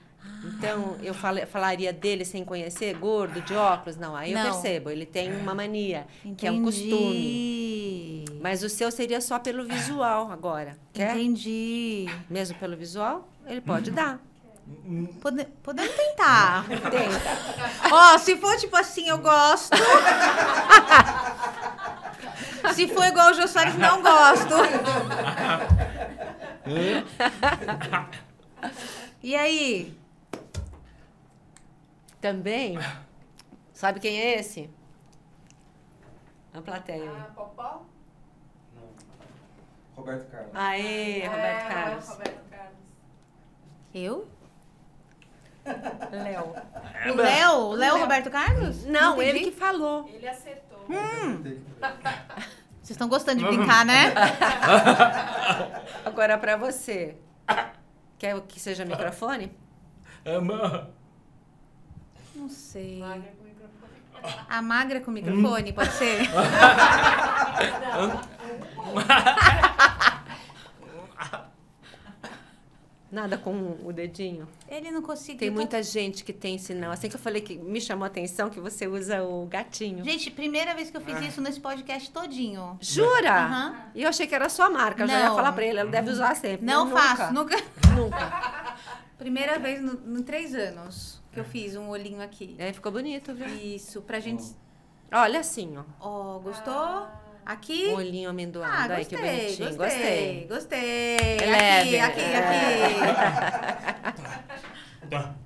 Então, eu falaria dele sem conhecer, gordo, de óculos? Não, aí eu Não. percebo. Ele tem uma mania, Entendi. que é um costume. Mas o seu seria só pelo visual agora. Quer? Entendi. Mesmo pelo visual, ele pode dar. Podemos tentar. Tenta. Ó, se for tipo assim, eu gosto. Se for igual o Jô Soares, não gosto. E aí? Também, sabe quem é esse? A plateia. Popó? Não. Roberto Carlos. Aê, Roberto Carlos. Roberto Carlos. Eu? Léo. O Léo Roberto Carlos? Não, entendi. ele que falou. Ele acertou. Vocês estão gostando de brincar, né? Agora pra você. Quer que seja microfone? Não sei. Magra com microfone. A magra com microfone, pode ser? Nada com o dedinho. Ele não conseguiu. Tem muita gente que tem sinal. Assim que eu falei que me chamou a atenção que você usa o gatinho. Gente, primeira vez que eu fiz isso nesse podcast todinho. Jura? Aham. E eu achei que era sua marca. Eu já ia Não. falar pra ele, ela deve usar sempre. Não Nunca. faço, nunca. Nunca. Primeira vez em 3 anos que eu fiz um olhinho aqui. É, ficou bonito, viu? Isso, pra gente... Olha assim, ó. Ó, gostou? Aqui? Um olhinho amendoado. Ah, Ai, que gostei, bonitinho. gostei. Gostei. É leve. Aqui.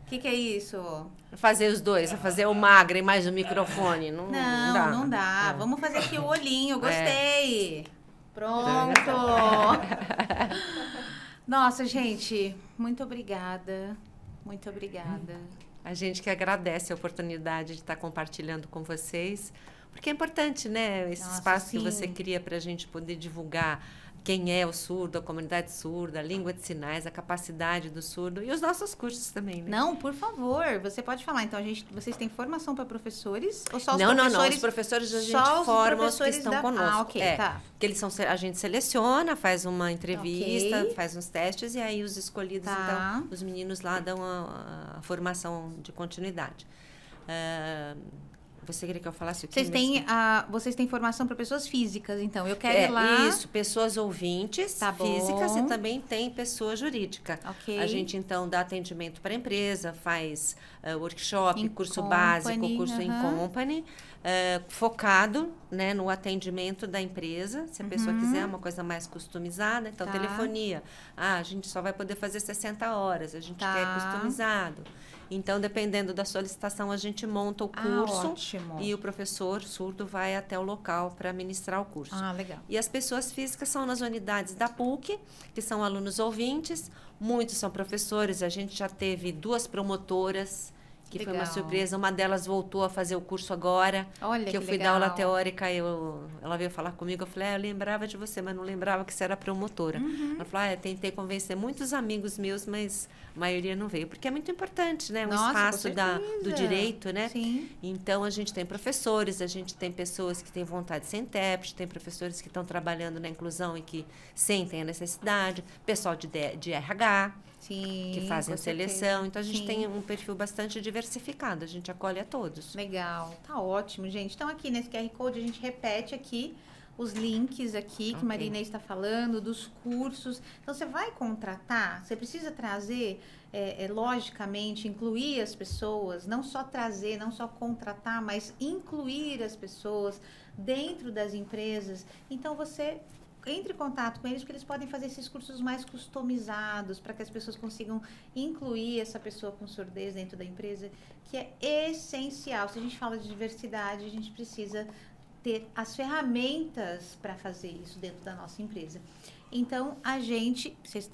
O que é isso? Fazer os dois, fazer o magra e mais o microfone. Não, Não dá. É. Vamos fazer aqui o olhinho. Gostei. Pronto. Nossa, gente, muito obrigada. Muito obrigada. A gente que agradece a oportunidade de estar compartilhando com vocês, porque é importante, né? Esse Nossa, espaço sim. que você cria para a gente poder divulgar quem é o surdo, a comunidade surda, a língua de sinais, a capacidade do surdo e os nossos cursos também, né? Não, por favor, você pode falar. Então, vocês têm formação para professores? Ou só os Não. professores? Os professores a gente só os forma os que professores estão da- conosco. Ah, ok, tá. Porque eles são, a gente seleciona, faz uma entrevista, Ok. faz uns testes e aí os escolhidos, Tá. então, os meninos lá dão a formação de continuidade. Você queria que eu falasse o que Vocês têm formação para pessoas físicas, então. Eu quero ir lá. Isso, pessoas ouvintes Tá bom. físicas e também tem pessoa jurídica. Ok. A gente, então, dá atendimento para a empresa, faz workshop, Em curso company, básico, curso em aham. company, focado, né, no atendimento da empresa. Se a pessoa quiser uma coisa mais customizada, então, Tá. telefonia. A gente só vai poder fazer 60 horas, a gente Tá. quer customizado. Então, dependendo da solicitação, a gente monta o curso Ótimo. e o professor surdo vai até o local para ministrar o curso. Ah, legal. E as pessoas físicas são nas unidades da PUC, que são alunos ouvintes, muitos são professores, a gente já teve 2 promotoras, que foi uma Legal. surpresa, uma delas voltou a fazer o curso agora, Olha que que eu fui legal. dar aula teórica, ela veio falar comigo, eu falei, eu lembrava de você, mas não lembrava que você era promotora. Ela falou, eu tentei convencer muitos amigos meus, mas a maioria não veio, porque é muito importante, né, um Nossa, com espaço do certeza. direito, né? Sim. Então, a gente tem professores, a gente tem pessoas que têm vontade de ser intérprete, tem professores que estão trabalhando na inclusão e que sentem a necessidade, pessoal de RH, Sim. que fazem a com certeza. seleção. Então, a gente Sim. tem um perfil bastante diversificado, a gente acolhe a todos. Legal, tá ótimo, gente. Então, aqui nesse QR Code, a gente repete aqui os links aqui que Ok. Maria Inês está falando, dos cursos. Então, você vai contratar, você precisa trazer, logicamente, incluir as pessoas, não só trazer, não só contratar, mas incluir as pessoas dentro das empresas. Então, você entre em contato com eles, porque eles podem fazer esses cursos mais customizados, para que as pessoas consigam incluir essa pessoa com surdez dentro da empresa, que é essencial. Se a gente fala de diversidade, a gente precisa ter as ferramentas para fazer isso dentro da nossa empresa. Então, a gente... Vocês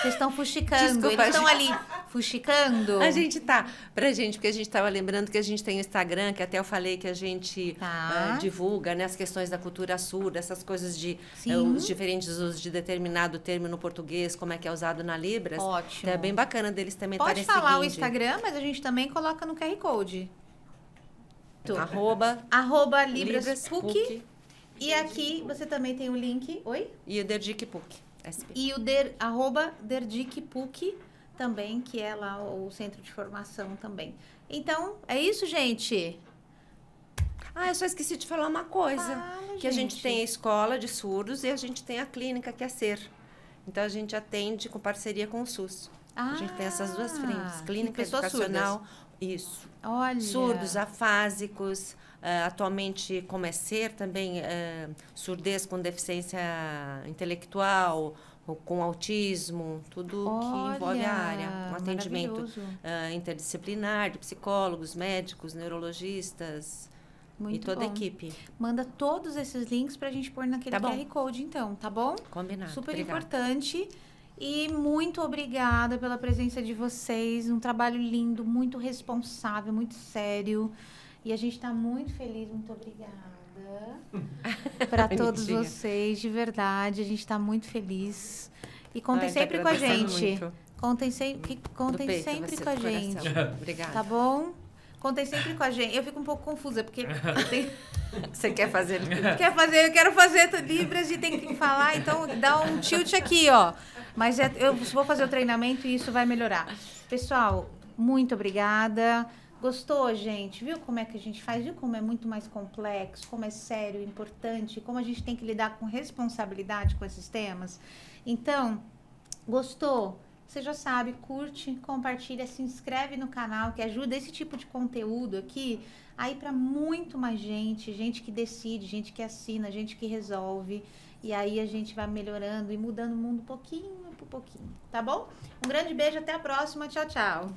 Vocês estão fuxicando. Desculpa, Eles estão ali fuxicando. A gente tá, pra gente, porque a gente estava lembrando que a gente tem o Instagram, que até eu falei que a gente divulga, né, as questões da cultura surda, essas coisas de os diferentes usos de determinado termo no português, como é que é usado na Libras. Ótimo. Então é bem bacana deles também Pode estarem falar o seguindo. Instagram, mas a gente também coloca no QR Code. Arroba Libras PUC. E aqui você também tem o link. Oi? E o Derdic PUC. SP. E o arroba Derdic PUC também, que é lá o centro de formação também. Então, é isso, gente. Eu só esqueci de falar uma coisa. Fala, que a gente gente. tem a escola de surdos e a gente tem a clínica, que é SER. Então, a gente atende com parceria com o SUS. A gente tem essas duas frentes. Clínica pessoas educacional. Isso. Olha. Surdos, afásicos. Atualmente, como é SER, também surdez com deficiência intelectual, ou com autismo, tudo que envolve a área. Um atendimento interdisciplinar de psicólogos, médicos, neurologistas e toda a equipe. Manda todos esses links pra gente pôr naquele QR Code, então, tá bom? Combinado. Super Obrigada. importante. E muito obrigada pela presença de vocês. Um trabalho lindo, muito responsável, muito sério. E a gente está muito feliz. Muito obrigada para todos vocês, de verdade. A gente está muito feliz. E contem sempre com a gente. Contem sempre com a gente. Obrigada. Tá bom? Contem sempre com a gente. Eu fico um pouco confusa, porque Você quer fazer? eu quero fazer Libras e tem que falar, então dá um tilt aqui, ó. Mas eu vou fazer o treinamento e isso vai melhorar. Pessoal, muito obrigada. Gostou, gente? Viu como é que a gente faz? Viu como é muito mais complexo, como é sério, importante, como a gente tem que lidar com responsabilidade com esses temas? Então, gostou? Você já sabe, curte, compartilha, se inscreve no canal, que ajuda esse tipo de conteúdo aqui a ir para muito mais gente, gente que decide, gente que assina, gente que resolve. E aí a gente vai melhorando e mudando o mundo pouquinho por pouquinho, tá bom? Um grande beijo, até a próxima. Tchau, tchau.